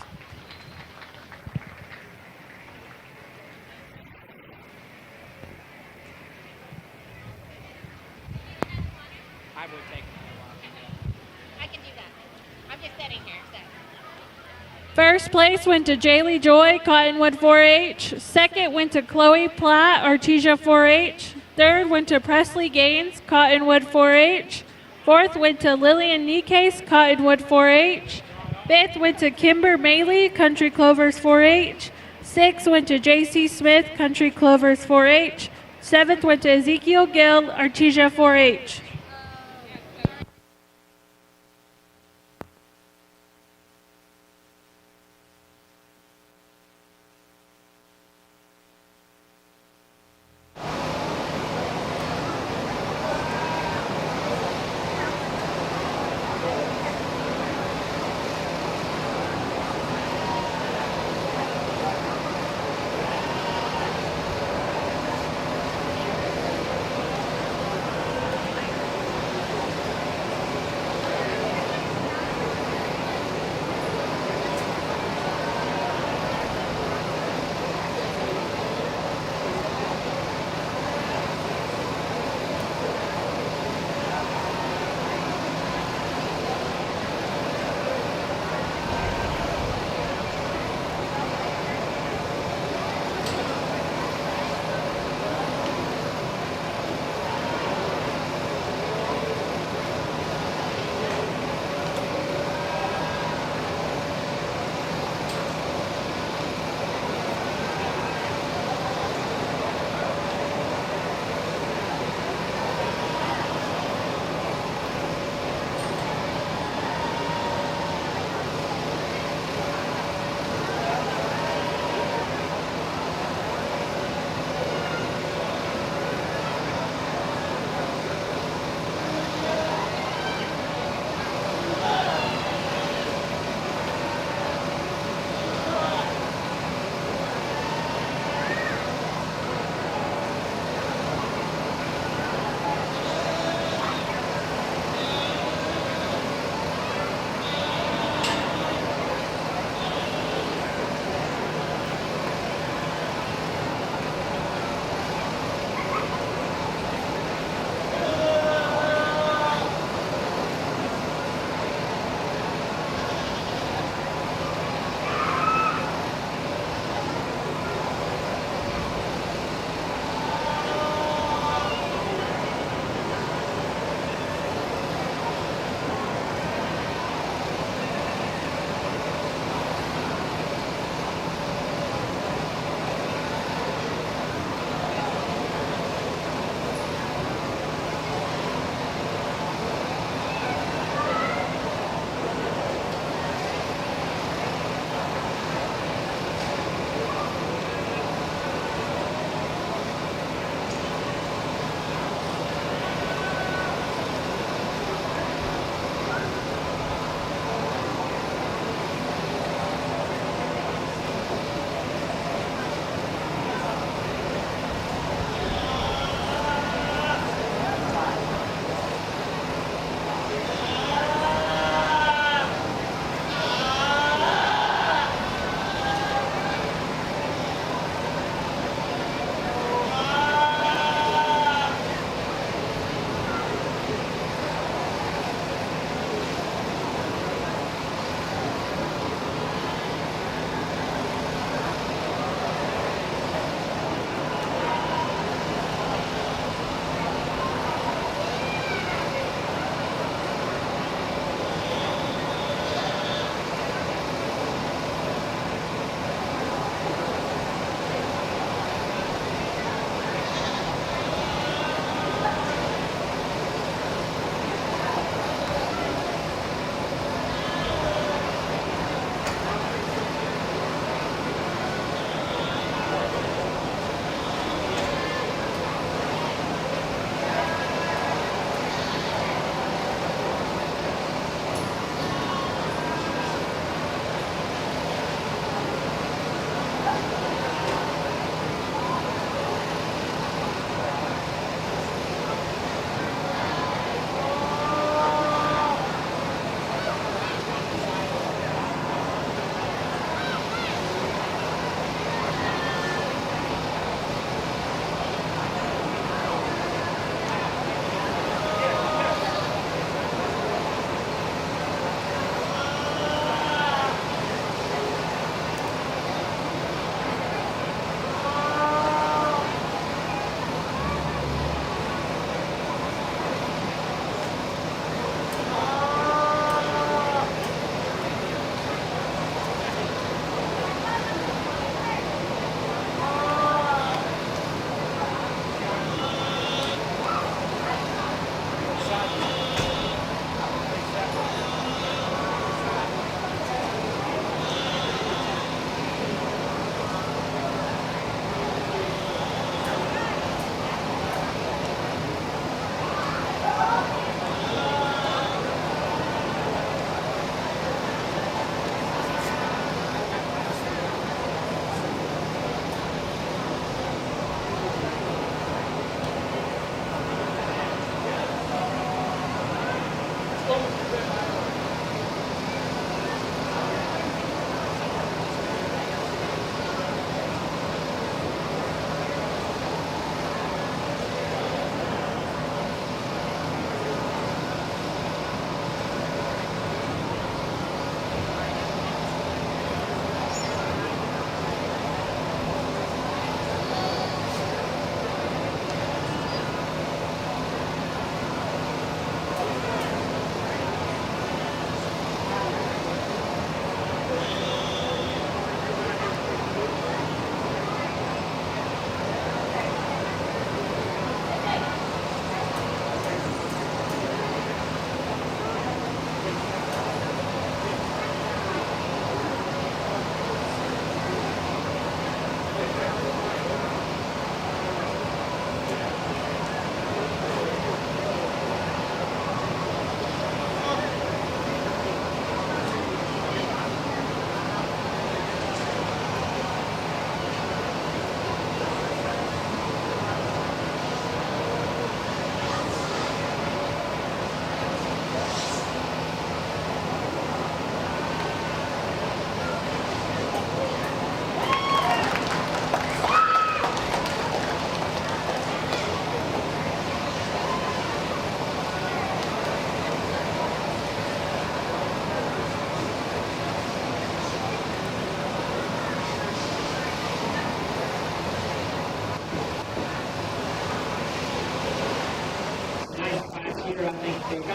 First place went to Jaylee Joy, Cottonwood 4-H. Second went to Chloe Platt, Artesia 4-H. Third went to Presley Gaines, Cottonwood 4-H. Fourth went to Lillian Nikes, Cottonwood 4-H. Fifth went to Kimber Maley, Country Clovers 4-H. Sixth went to J.C. Smith, Country Clovers 4-H. Seventh went to Ezekiel Gill, Artesia 4-H.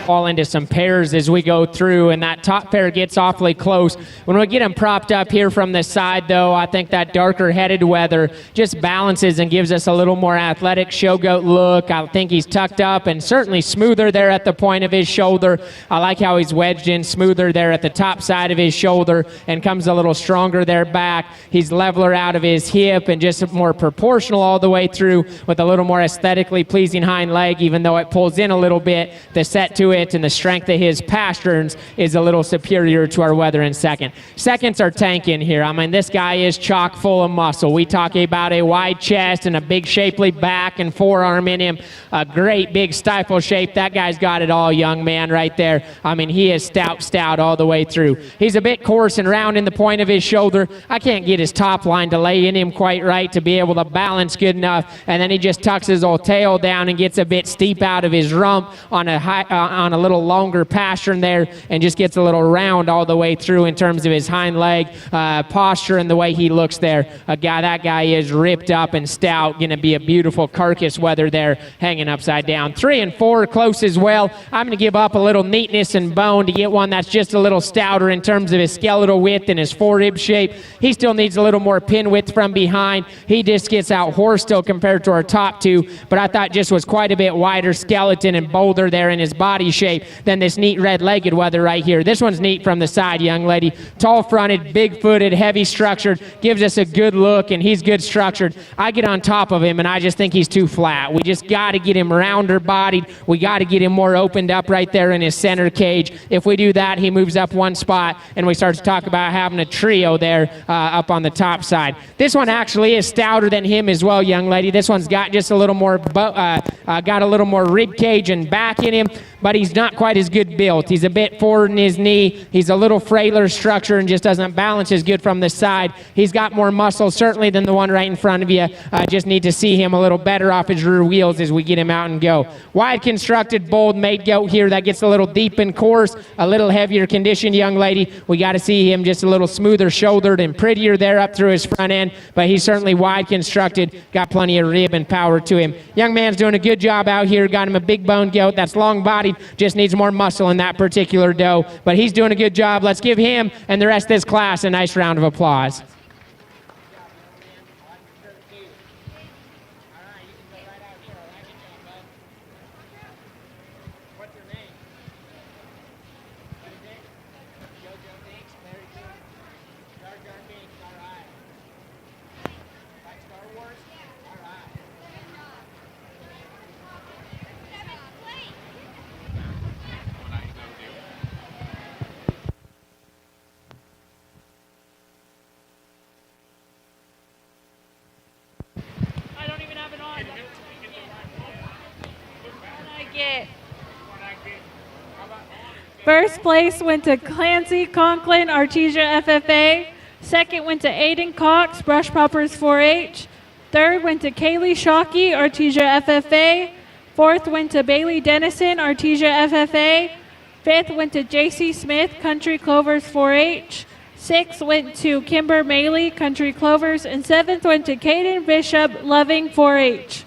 fall into some pairs as we go through, and that top pair gets awfully close. When we get him propped up here from the side, though, I think that darker headed weather just balances and gives us a little more athletic showgoat look. I think he's tucked up and certainly smoother there at the point of his shoulder. I like how he's wedged in smoother there at the top side of his shoulder and comes a little stronger there back. He's leveler out of his hip and just more proportional all the way through with a little more aesthetically pleasing hind leg, even though it pulls in a little bit. The set to it and the strength of his pasterns is a little superior to our weather in second. Seconds are tanking here. I mean, this guy is chock full of muscle. We talk about a wide chest and a big shapely back and forearm in him, a great big stifle shape. That guy's got it all, young man, right there. I mean, he is stout all the way through. He's a bit coarse and round in the point of his shoulder. I can't get his top line to lay in him quite right to be able to balance good enough, and then he just tucks his old tail down and gets a bit steep out of his rump on a little longer pastern there, and just gets a little round all the way through in terms of his hind leg posture and the way he looks there. That guy is ripped up and stout, going to be a beautiful carcass weather there, hanging upside down. 3 and 4 close as well. I'm going to give up a little neatness and bone to get one that's just a little stouter in terms of his skeletal width and his forerib shape. He still needs a little more pin width from behind. He just gets out horse still compared to our top two, but I thought just was quite a bit wider skeleton and bolder there in his body shape than this neat red-legged weather right here. This one's neat from the side, young lady. Tall-fronted, big-footed, heavy-structured, gives us a good look, and he's good structured. I get on top of him, and I just think he's too flat. We just got to get him rounder-bodied. We got to get him more opened up right there in his center cage. If we do that, he moves up one spot, and we start to talk about having a trio there up on the top side. This one actually is stouter than him as well, young lady. This one's got just a little more rib cage and back in him, but he's not quite as good built. He's a bit forward in his knee. He's a little frailer structure and just doesn't balance as good from the side. He's got more muscle certainly than the one right in front of you. Just need to see him a little better off his rear wheels as we get him out and go. Wide constructed, bold made goat here. That gets a little deep and coarse, a little heavier conditioned young lady. We got to see him just a little smoother shouldered and prettier there up through his front end, but he's certainly wide constructed, got plenty of rib and power to him. Young man's doing a good job out here. Got him a big bone goat that's long bodied, just needs more muscle in that particular doe, but he's doing a good job. Let's give him and the rest of this class a nice round of applause. First place went to Clancy Conklin, Artesia FFA. Second went to Aiden Cox, Brush Poppers 4-H. Third went to Kaylee Shockey, Artesia FFA. Fourth went to Bailey Dennison, Artesia FFA. Fifth went to JC Smith, Country Clovers 4-H. Sixth went to Kimber Maley, Country Clovers. And seventh went to Caden Bishop, Loving 4-H.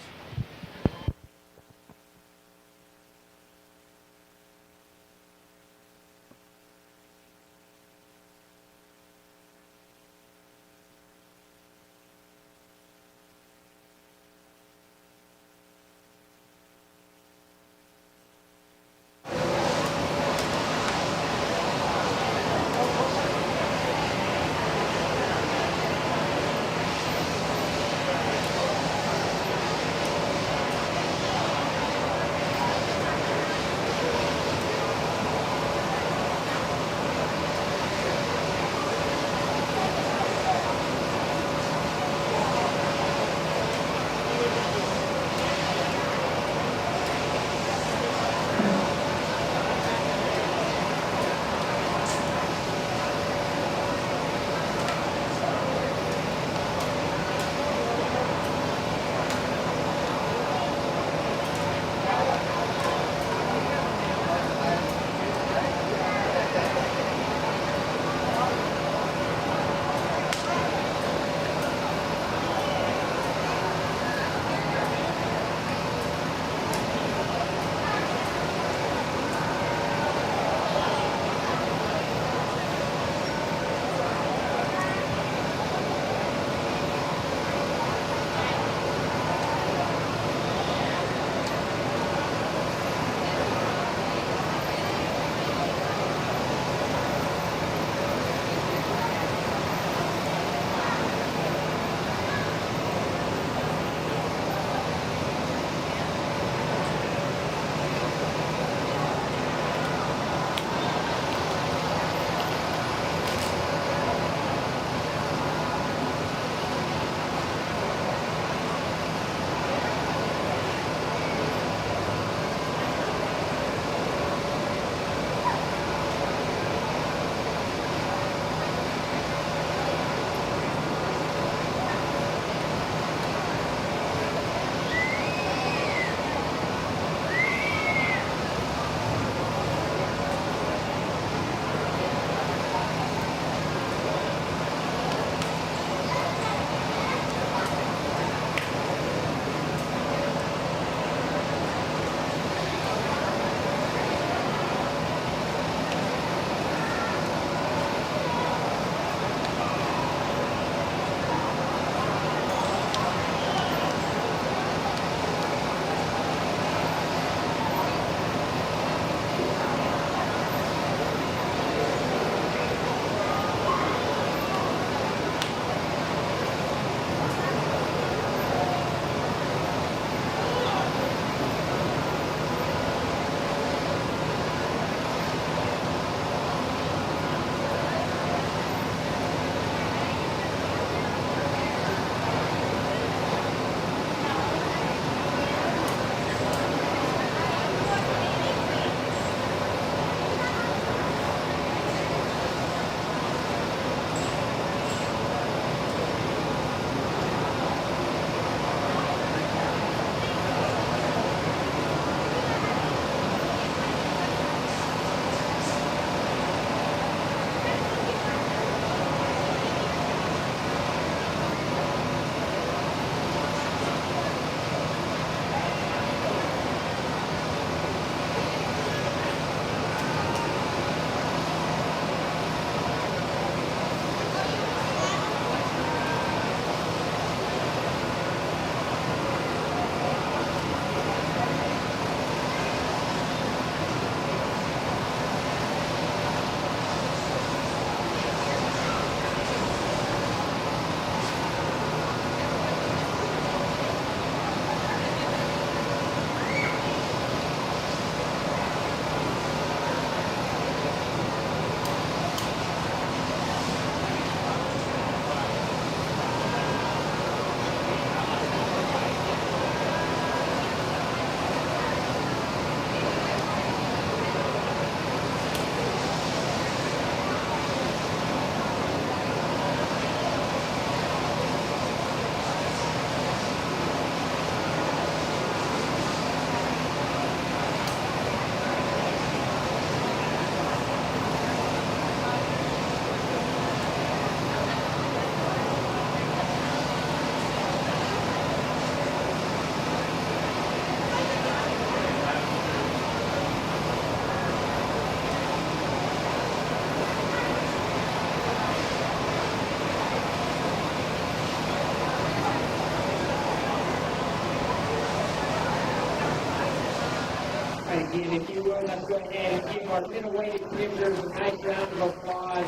again, if you will, let's go ahead and give our middleweight exhibitors a nice round of applause.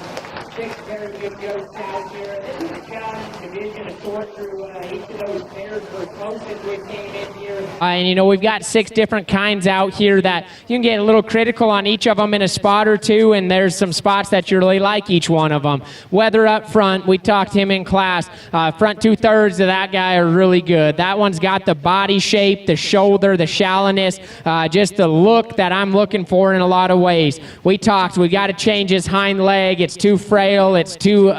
6 very good goats out here. This is a challenging division to sort through each of those pairs for closest we came in here. And you know, we've got 6 different kinds out here that you can get a little critical on each of them in a spot or two, and there's some spots that you really like each one of them. Weather up front, we talked to him in class. Front 2/3 of that guy are really good. That one's got the body shape, the shoulder, the shallowness, just the look that I'm looking for in a lot of ways. We talked, we got to change his hind leg. It's too frail, it's too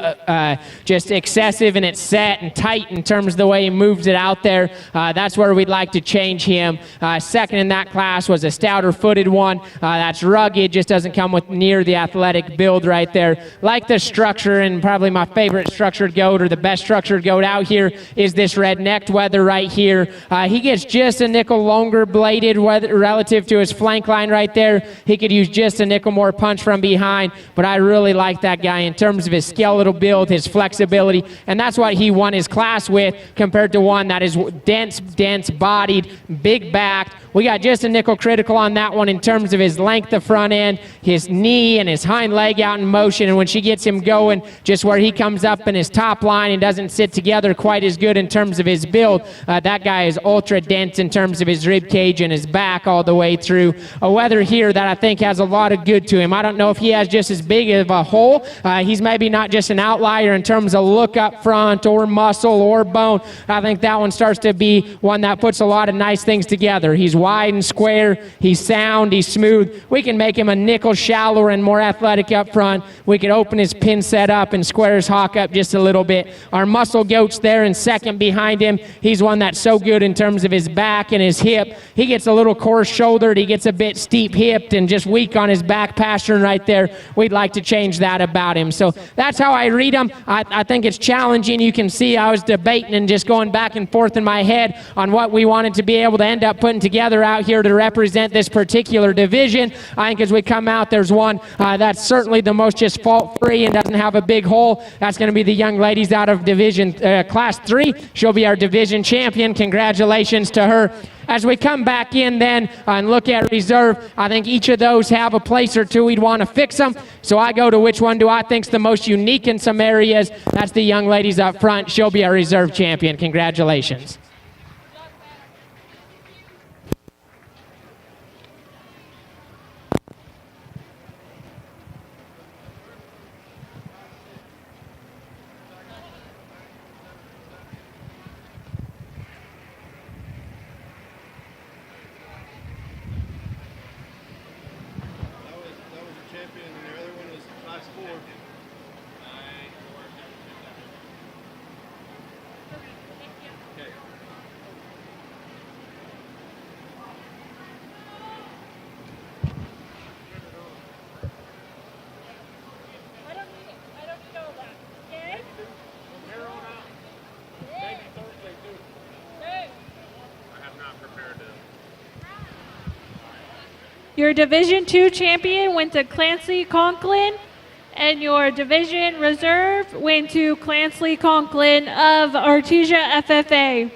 just excessive, and it's set and tight in terms of the way he moves it out there. That's where we'd like to change him. Second in that class was a stouter footed one. That's rugged, just doesn't come with near the athletic build right there. Like the structure, and probably my favorite structured goat, or the best structured goat out here, is this red-necked Weather right here. He gets just a nickel longer bladed relative to his flank line right there. He could use just a nickel more punch from behind, but I really like that guy in terms of his skeletal build, his flexibility, and that's what he won his class with compared to one that is dense bodied, big backed. We got just a nickel critical on that one in terms of his length of front end, his knee and his hind leg out in motion, and when she gets him going, just where he comes up in his top line and doesn't sit together quite as good in terms of his build. That guy is ultra dense in terms of his rib cage and his back all the way through. A Weather here that I think has a lot of good to him. I don't know if he has just as big of a hole. He's maybe not just an outlier in terms of look up front or muscle or bone. I think that one starts to be one that puts a lot of nice things together. He's wide and square, he's sound, he's smooth. We can make him a nickel shallower and more athletic up front. We could open his pin set up and square his hock up just a little bit. Our muscle goat's there in second behind him. He's one that's so good in terms of his back and his hip. He gets a little coarse shouldered, he gets a bit steep hipped and just weak on his back pastern right there. We'd like to change that about him. So that's how I read him. I think it's challenging. You can see I was debating and just going back and forth in my head on what we wanted to be able to end up putting together out here to represent this particular division. I think as we come out, there's one that's certainly the most just fault-free and doesn't have a big hole. That's going to be the young ladies out of division class 3. She'll be our division champion. Congratulations to her. As we come back in then and look at reserve, I think each of those have a place or two we'd want to fix them. So I go to which one do I think's the most unique in some areas. That's the young ladies up front. She'll be our reserve champion. Congratulations. Your Division II champion went to Clancy Conklin, and your Division Reserve went to Clancy Conklin of Artesia FFA.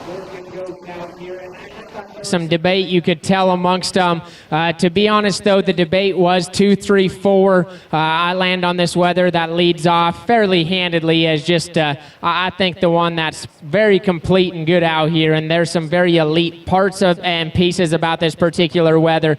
working goats out here. And I thought Some debate you could tell amongst them. To be honest, though, the debate was 2, 3, 4. I land on this whether that leads off fairly handedly as just, I think, the one that's very complete and good out here. And there's some very elite parts of and pieces about this particular weather.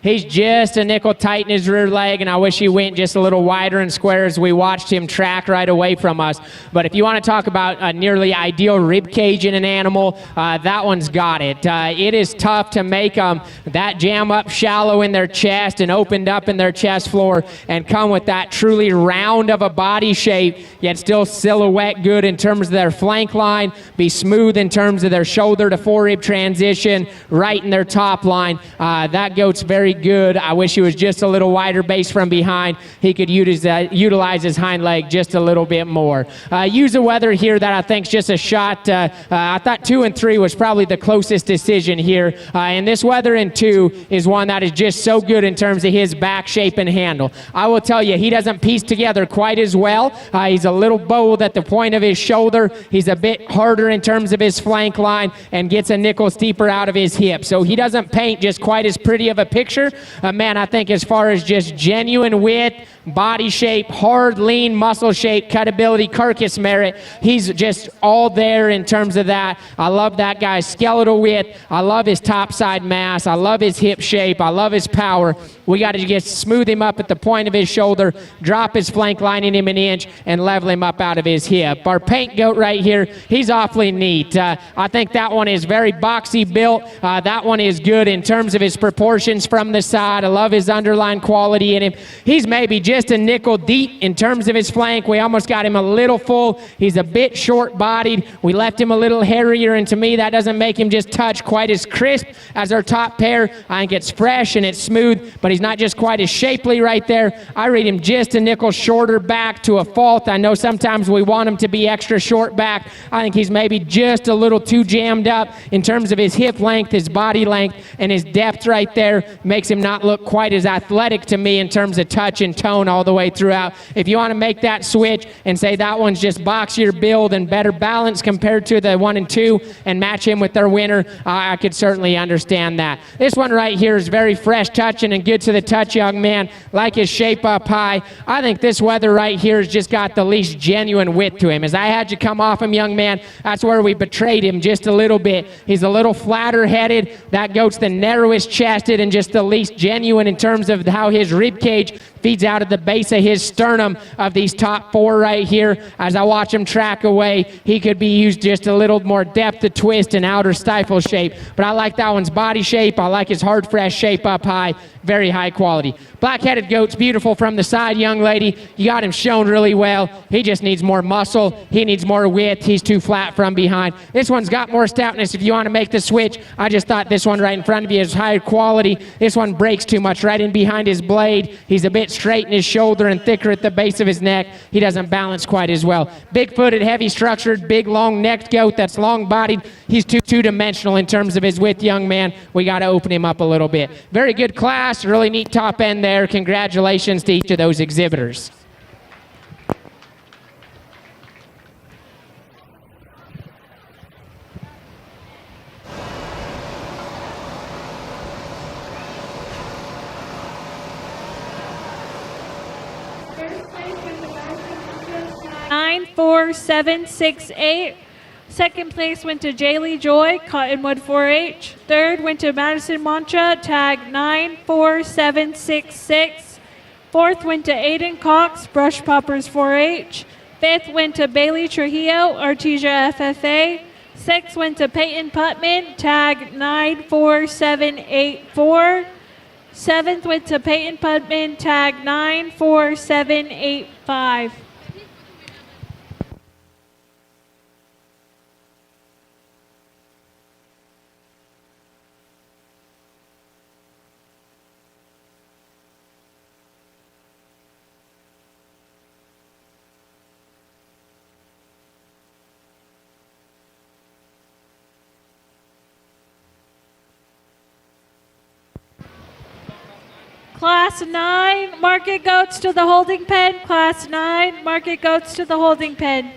He's just a nickel tight in his rear leg, and I wish he went just a little wider and square as we watched him track right away from us. But if you want to talk about a nearly ideal rib cage in an animal, that one's got it. It is tough to make them that jam up shallow in their chest and opened up in their chest floor and come with that truly round of a body shape, yet still silhouette good in terms of their flank line, be smooth in terms of their shoulder to forerib transition, right in their top line. That goat's very good. I wish he was just a little wider base from behind. He could utilize his hind leg just a little bit more. Use a weather here that I think's just a shot. I thought 2 and 3 was probably the closest decision here. And this weather in 2 is one that is just so good in terms of his back shape and handle. I will tell you, he doesn't piece together quite as well. He's a little bowed at the point of his shoulder. He's a bit harder in terms of his flank line and gets a nickel steeper out of his hip. So he doesn't paint just quite as pretty of a picture. Man, I think as far as just genuine width, body shape, hard, lean, muscle shape, cutability, carcass merit, he's just all there in terms of that. I love that guy's skeletal width. I love his topside mass. I love his hip shape. I love his power. We got to just smooth him up at the point of his shoulder, drop his flank line in him an inch, and level him up out of his hip. Our paint goat right here, he's awfully neat. I think that one is very boxy built. That one is good in terms of his proportions from the side. I love his underlying quality in him. He's maybe just a nickel deep in terms of his flank. We almost got him a little full. He's a bit short-bodied. We left him a little hairier, and to me, that doesn't make him just touch quite as crisp as our top pair. I think it's fresh and it's smooth, but he's not just quite as shapely right there. I rate him just a nickel shorter back to a fault. I know sometimes we want him to be extra short back. I think he's maybe just a little too jammed up in terms of his hip length, his body length, and his depth right there makes him not look quite as athletic to me in terms of touch and tone all the way throughout. If you want to make that switch and say that one's just boxier build and better balance compared to the 1 and 2 and match him with their winner, I could certainly understand that. This one right here is very fresh touching and good to the touch, young man. Like his shape up high. I think this weather right here has just got the least genuine width to him. As I had you come off him, young man, that's where we betrayed him just a little bit. He's a little flatter headed. That goat's the narrowest chested and just the least genuine in terms of how his rib cage feeds out of the base of his sternum of these top 4 right here. As I watch him track away, he could be used just a little more depth of twist and outer stifle shape. But I like that one's body shape. I like his hard, fresh shape up high. Very high quality. Black-headed goat's beautiful from the side, young lady. You got him shown really well. He just needs more muscle. He needs more width. He's too flat from behind. This one's got more stoutness if you want to make the switch. I just thought this one right in front of you is higher quality. This one breaks too much right in behind his blade. He's a bit straight in his shoulder and thicker at the base of his neck. He doesn't balance quite as well. Big-footed, heavy-structured, big, long-necked goat that's long-bodied. He's too two-dimensional in terms of his width, young man. We got to open him up a little bit. Very good class. Really neat top end there. Congratulations to each of those exhibitors. First place went to Madison 94768. Second place went to Jaylee Joy, Cottonwood 4-H. Third went to Madison Mancha, tag 94766. Fourth went to Aiden Cox, Brush Poppers 4-H. Fifth went to Bailey Trujillo, Artesia FFA. Sixth went to Peyton Putman, tag 94784. Seventh went to Peyton Putman, tag 94785. Class 9, market goats to the holding pen. Class 9, market goats to the holding pen.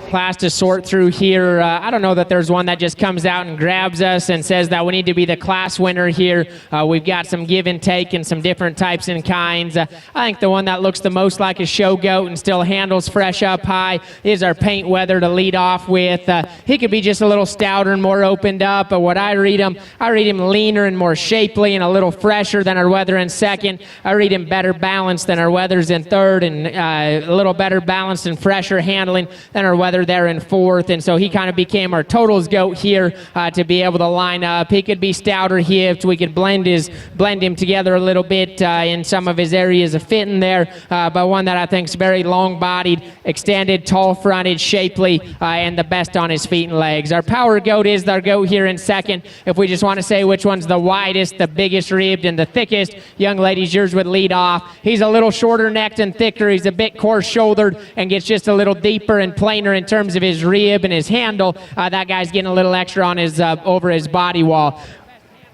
class to sort through here. I don't know that there's one that just comes out and grabs us and says that we need to be the class winner here. We've got some give and take and some different types and kinds. I think the one that looks the most like a show goat and still handles fresh up high is our paint weather to lead off with. He could be just a little stouter and more opened up, but what I read him leaner and more shapely and a little fresher than our weather in second. I read him better balanced than our weathers in third, and a little better balanced and fresher handling than our weather there in fourth. And so he kind of became our totals goat here to be able to line up. He could be stouter hipped. We could blend him together a little bit in some of his areas of fitting there, but one that I think is very long-bodied, extended, tall-fronted, shapely, and the best on his feet and legs. Our power goat is our goat here in second. If we just want to say which one's the widest, the biggest ribbed, and the thickest, young ladies, yours would lead off. He's a little shorter necked and thicker. He's a bit coarse shouldered and gets just a little deeper and plainer in terms of his rib and his handle. That guy's getting a little extra on his over his body wall.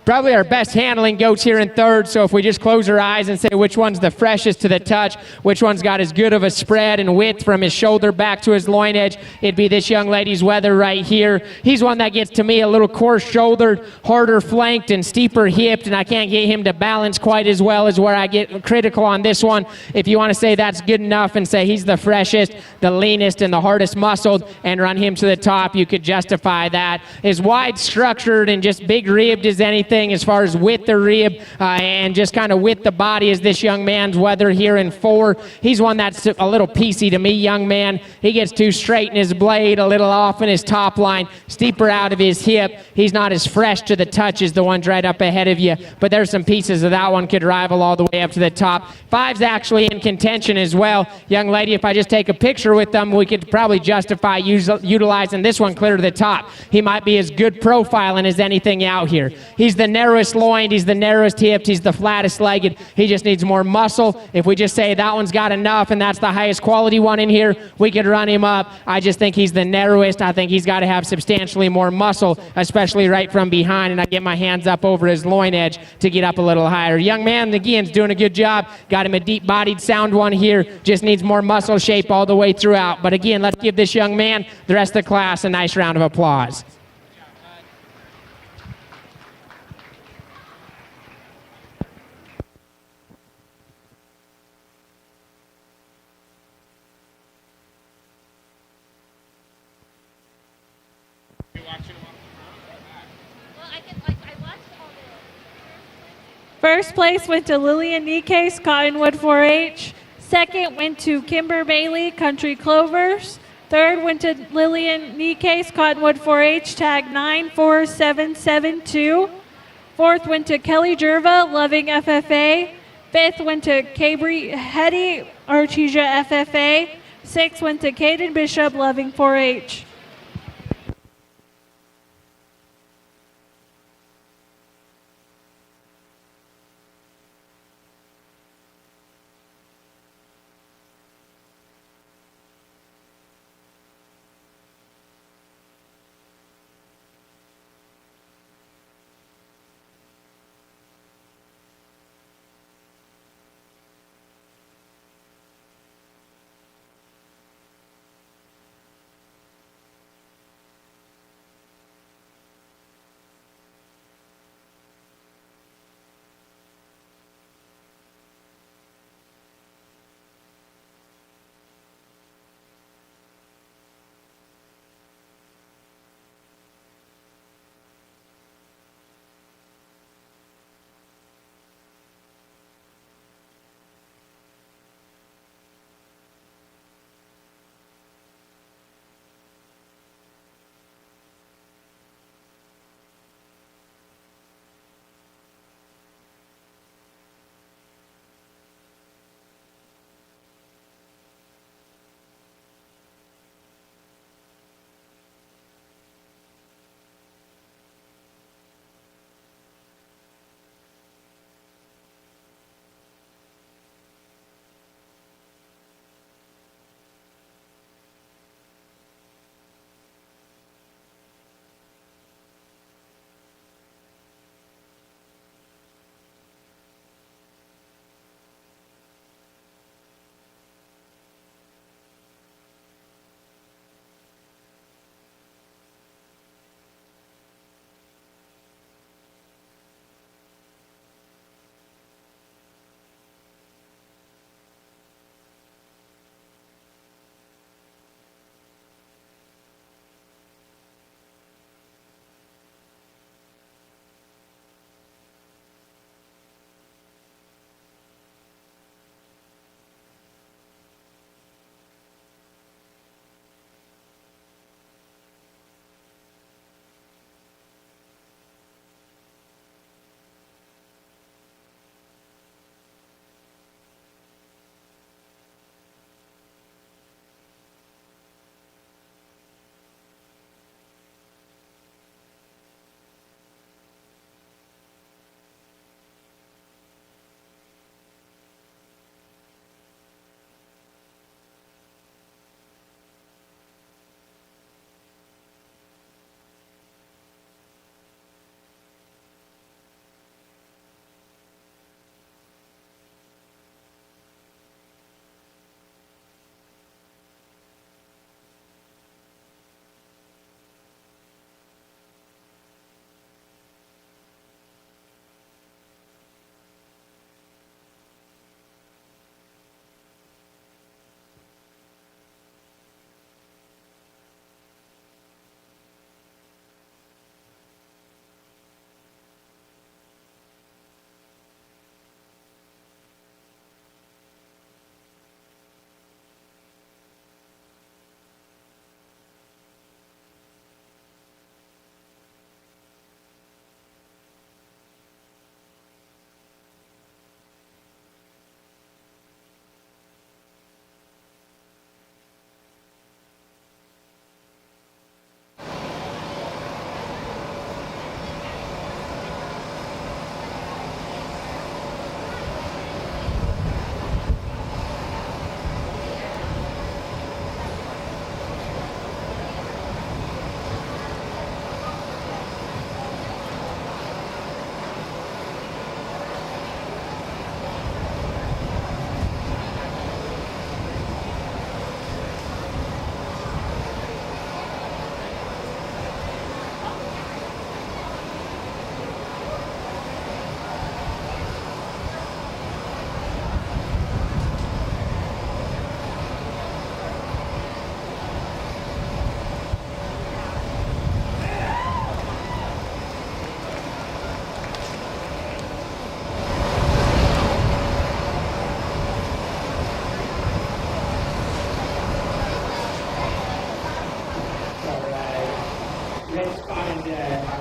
Probably our best handling goats here in third, so if we just close our eyes and say which one's the freshest to the touch, which one's got as good of a spread and width from his shoulder back to his loin edge, it'd be this young lady's weather right here. He's one that gets to me a little coarse shouldered, harder flanked, and steeper hipped, and I can't get him to balance quite as well as where I get critical on this one. If you want to say that's good enough and say he's the freshest, the leanest, and the hardest muscled, and run him to the top, you could justify that. As wide structured and just big ribbed as anything, as far as width the rib and just kind of width the body, is this young man's weather here in four. He's one that's a little piecey to me, young man. He gets too straight in his blade, a little off in his top line, steeper out of his hip. He's not as fresh to the touch as the ones right up ahead of you, but there's some pieces of that one could rival all the way up to the top. Five's actually in contention as well. Young lady, if I just take a picture with them, we could probably justify utilizing this one clear to the top. He might be as good profiling as anything out here. He's the narrowest loined, he's the narrowest hipped, he's the flattest legged. He just needs more muscle. If we just say that one's got enough and that's the highest quality one in here, we could run him up. I just think he's the narrowest. I think he's got to have substantially more muscle, especially right from behind, and I get my hands up over his loin edge to get up a little higher. Young man, again, is doing a good job. Got him a deep-bodied sound one here. Just needs more muscle shape all the way throughout. But again, let's give this young man, the rest of the class, a nice round of applause. First place went to Lillian Nikes, Cottonwood 4-H. Second went to Kimber Bailey, Country Clovers. Third went to Lillian Nikes, Cottonwood 4-H, tag 94772. Fourth went to Kelly Jerva, Loving FFA. Fifth went to Cabri Eddy, Artesia FFA. Sixth went to Caden Bishop, Loving 4-H.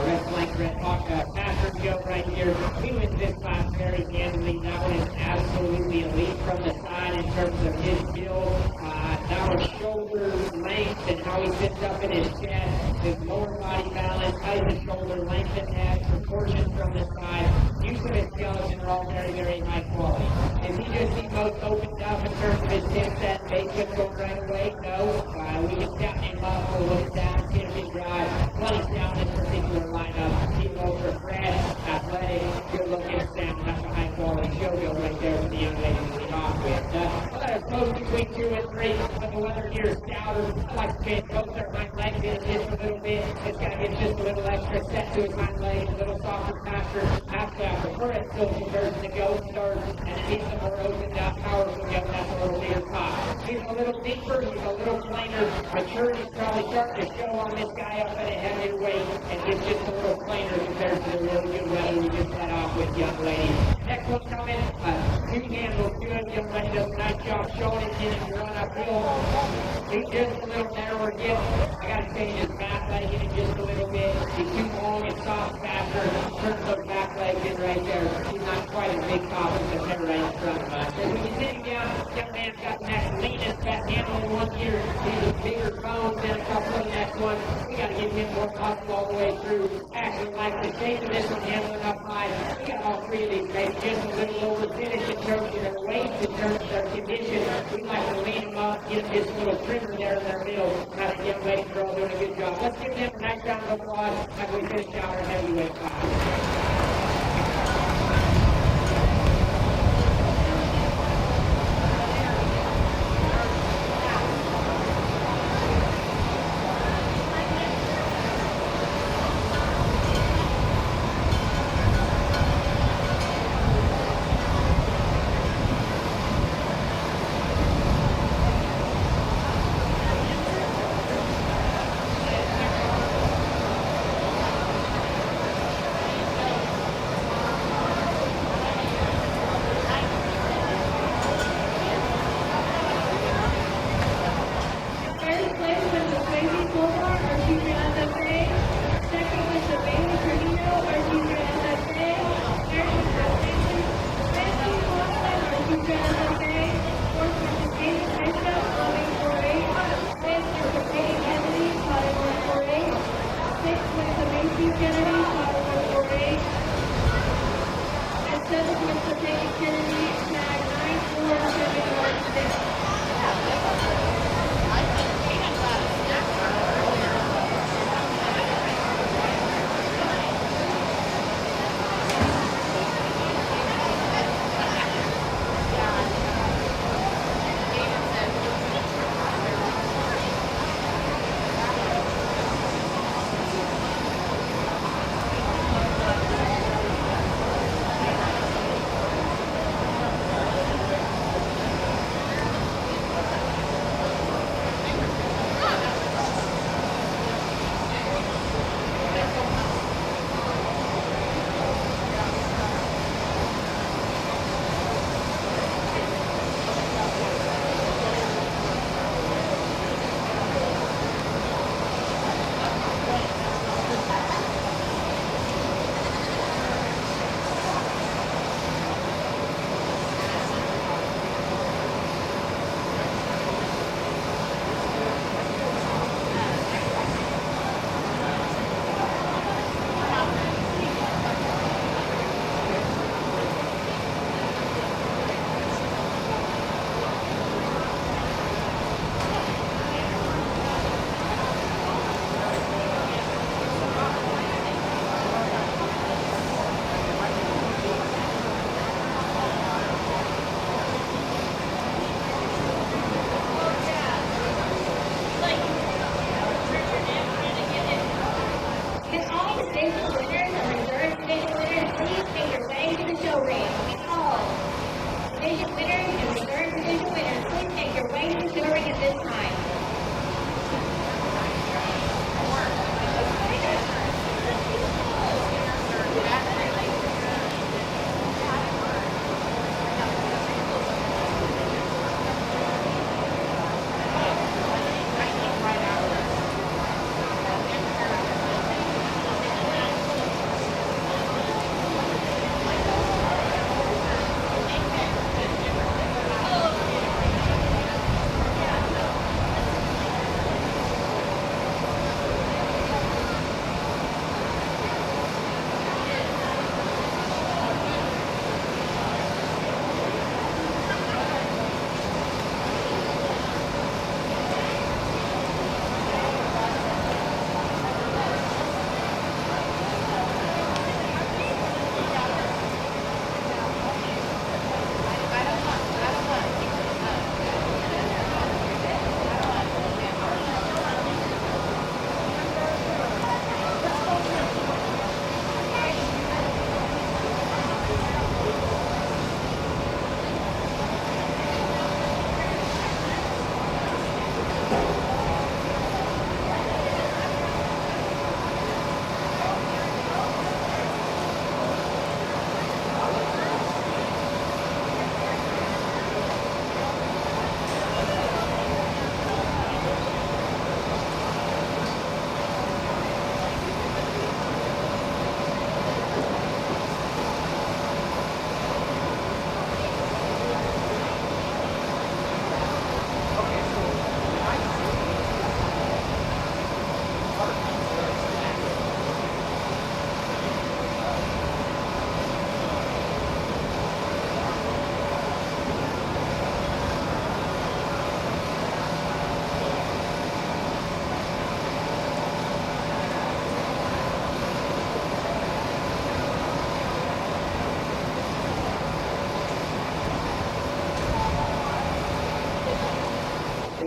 Red Flank, Red Hawk, Pastor Joe right here. He wins this class very handily. That one is absolutely elite from the side in terms of his build. That was shoulder length and how he sits up in his chest, his lower body balance, height of shoulder, length and neck, proportions from the side. Use of his skeleton are all very, very high quality. Is he just the most opened up in terms of his tip set base whip going right away? No. We can count him up, we'll look down, get a big drive. Plenty down this particular lineup. He goes for fresh, athletic, good looking sound. That's a high quality show right there for the young lady to lead off with. Well, that is close between 2 and 3, but the weather here is stouter. I like to get both their hind legs in just a little bit. It's got to get just a little extra set to his hind legs, a little softer faster. Actually, I prefer it still converts to go start, and it needs a more opened up, powerful young that's a little bigger top. He's a little deeper, he's a little plainer. Maturity's probably starting to show on this guy up at a heavier weight, and he's just a little plainer compared to the really good weather we just let off with young lady. Next one coming, two handles good. Young lady does a nice job showing it, getting to run uphill. He's just a little narrower again. I got to change his back leg in just a little bit. He's too long and soft faster. Turns those back legs in right there. He's not quite as big top as the head right in front of us. As we continue down, young man's got the next leanest, best handling one here. He's a bigger bones than a couple of the next ones. We got to give him more muscle all the way through. Actually, like the shape of this one, handling up high. We got all three of these maybe just a little over finish in terms of their weight, in terms of their condition. We like to lean them up, get them just a little trimmer there in their middle. Got a young lady girl doing a good job. Let's give them a nice round of applause as we finish out our heavyweight class.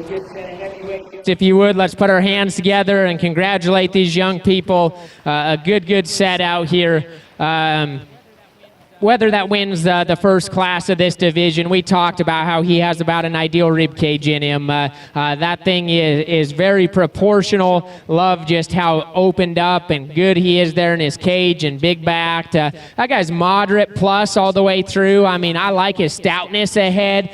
we just set a heavyweight. If you would, let's put our hands together and congratulate these young people. A good set out here. Whether that wins the first class of this division, we talked about how he has about an ideal rib cage in him. That thing is very proportional. Love just how opened up and good he is there in his cage and big backed. That guy's moderate plus all the way through. I mean, I like his stoutness ahead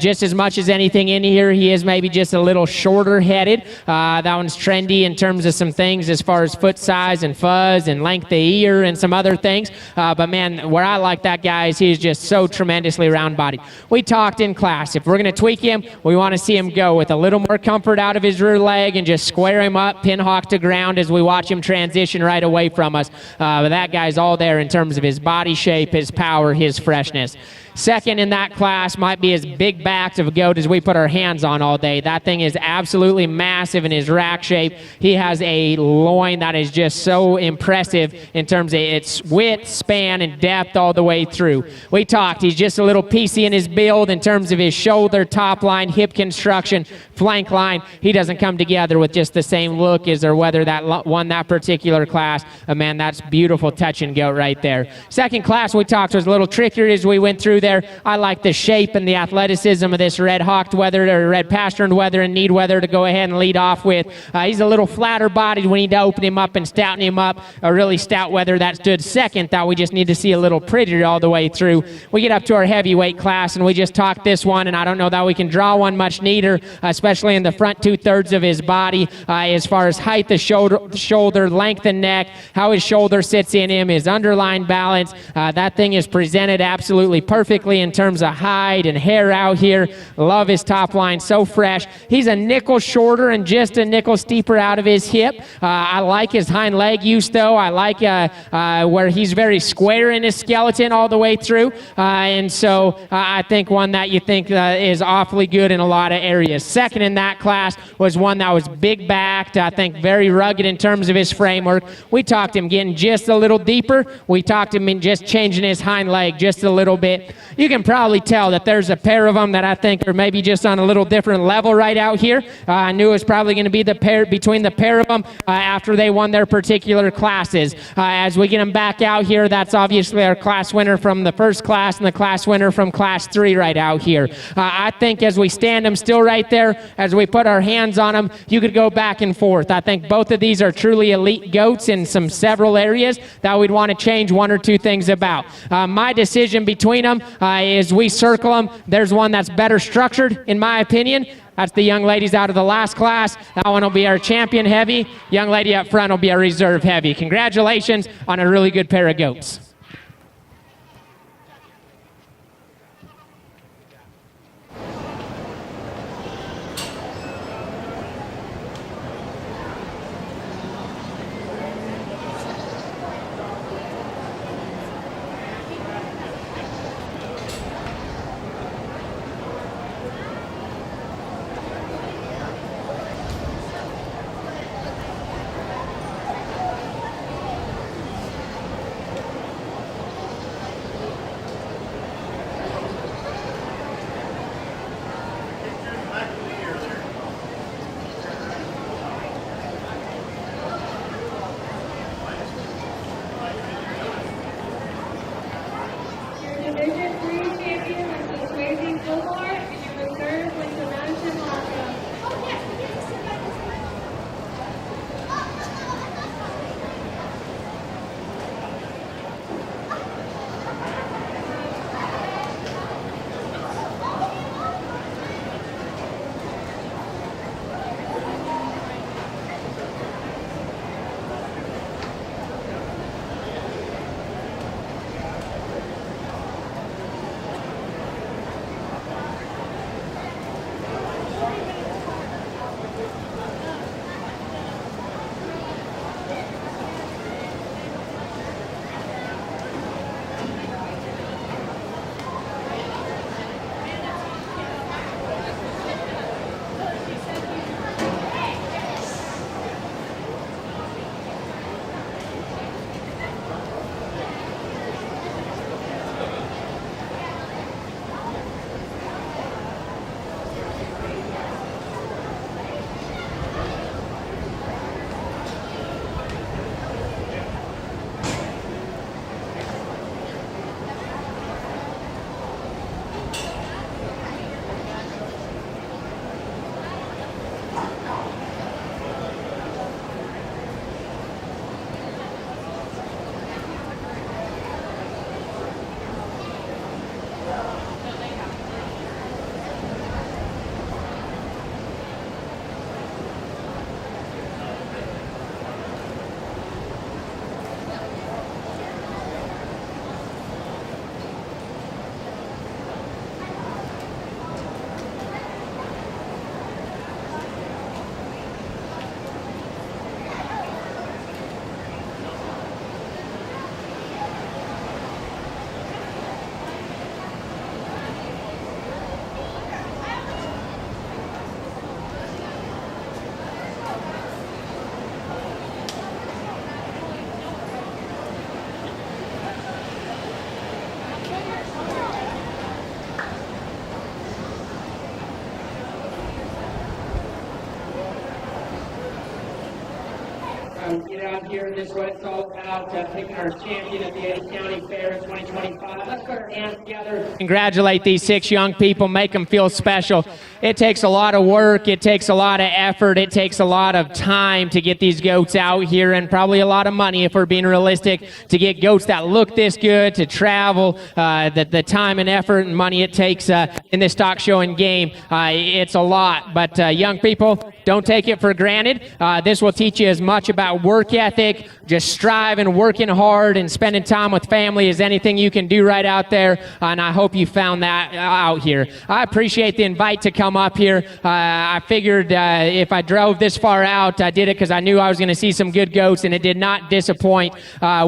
just as much as anything in here. He is maybe just a little shorter headed. That one's trendy in terms of some things as far as foot size and fuzz and length of ear and some other things. But man, where I like that guy is he's just so tremendously round-bodied. We talked in class, if we're going to tweak him, we want to see him go with a little more comfort out of his rear leg and just square him up, pin hawk to ground as we watch him transition right away from us. But that guy's all there in terms of his body shape, his power, his freshness. Second in that class might be as big backed of a goat as we put our hands on all day. That thing is absolutely massive in his rack shape. He has a loin that is just so impressive in terms of its width, span, and depth all the way through. We talked, he's just a little piecey in his build in terms of his shoulder, top line, hip construction, flank line. He doesn't come together with just the same look as or whether that won that particular class. Man, that's beautiful touch and goat right there. Second class we talked was a little trickier as we went through there. I like the shape and the athleticism of this red hawked weather or red pasturned weather and need weather to go ahead and lead off with. He's a little flatter bodied. We need to open him up and stouten him up. A really stout weather that stood second that we just need to see a little prettier all the way through. We get up to our heavyweight class and we just talked this one, and I don't know that we can draw one much neater, especially in the front 2/3 of his body as far as height, the shoulder, length and neck, how his shoulder sits in him, his underline balance. That thing is presented absolutely perfectly in terms of hide and hair out here. Love his top line, so fresh. He's a nickel shorter and just a nickel steeper out of his hip. I like his hind leg use though. I like where he's very square in his skeleton all the way through. And so I think one that you think is awfully good in a lot of areas. Second in that class was one that was big backed, I think very rugged in terms of his framework. We talked him getting just a little deeper. We talked him in just changing his hind leg just a little bit. You can probably tell that there's a pair of them that I think are maybe just on a little different level right out here. I knew it was probably going to be the pair between the pair of them after they won their particular classes. As we get them back out here, that's obviously our class winner from the first class and the class winner from class 3 right out here. I think as we stand them still right there, as we put our hands on them, you could go back and forth. I think both of these are truly elite goats in several areas that we'd want to change one or two things about. My decision between them is we circle them. There's one that's better structured, in my opinion. That's the young ladies out of the last class. That one will be our champion heavy. Young lady up front will be our reserve heavy. Congratulations on a really good pair of goats. get out here, and this is what it's all about, picking our champion at the Eddy County Fair in 2025. Let's put our hands together. Congratulate these 6 young people, make them feel special. It takes a lot of work, it takes a lot of effort, it takes a lot of time to get these goats out here, and probably a lot of money if we're being realistic, to get goats that look this good, to travel, the time and effort and money it takes in this stock show and game. It's a lot, but young people, don't take it for granted. This will teach you as much about work ethic, just striving, working hard, and spending time with family as anything you can do right out there, and I hope you found that out here. I appreciate the invite to come up here. I figured if I drove this far out, I did it because I knew I was going to see some good goats, and it did not disappoint.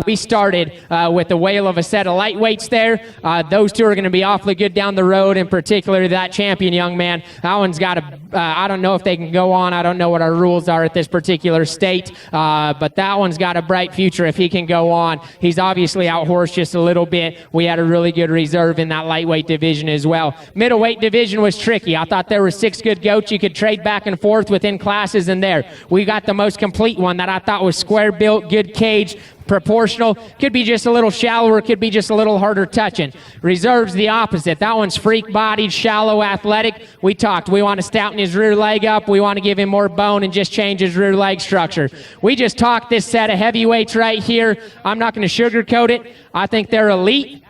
We started with a whale of a set of lightweights there. Those two are going to be awfully good down the road, in particular that champion young man. That one's got a, I don't know if they can go on. I don't know what our rules are at this particular state, but that one's got a bright future if he can go on. He's obviously outhorsed just a little bit. We had a really good reserve in that lightweight division as well. Middleweight division was tricky. I thought there were 6 good goats you could trade back and forth within classes in there. We got the most complete one that I thought was square built, good cage, proportional. Could be just a little shallower, could be just a little harder touching. Reserve's the opposite. That one's freak-bodied, shallow, athletic. We talked. We want to stouten his rear leg up. We want to give him more bone and just change his rear leg structure. We just talked this set of heavyweights right here. I'm not going to sugarcoat it. I think they're elite.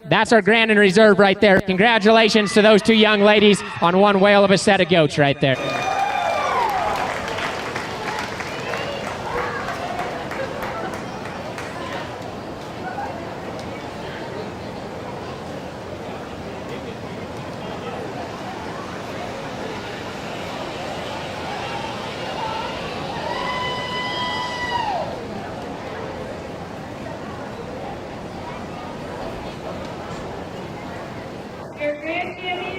That's our Grand and Reserve right there. Congratulations to those 2 young ladies on one whale of a set of goats right there. Your grand champion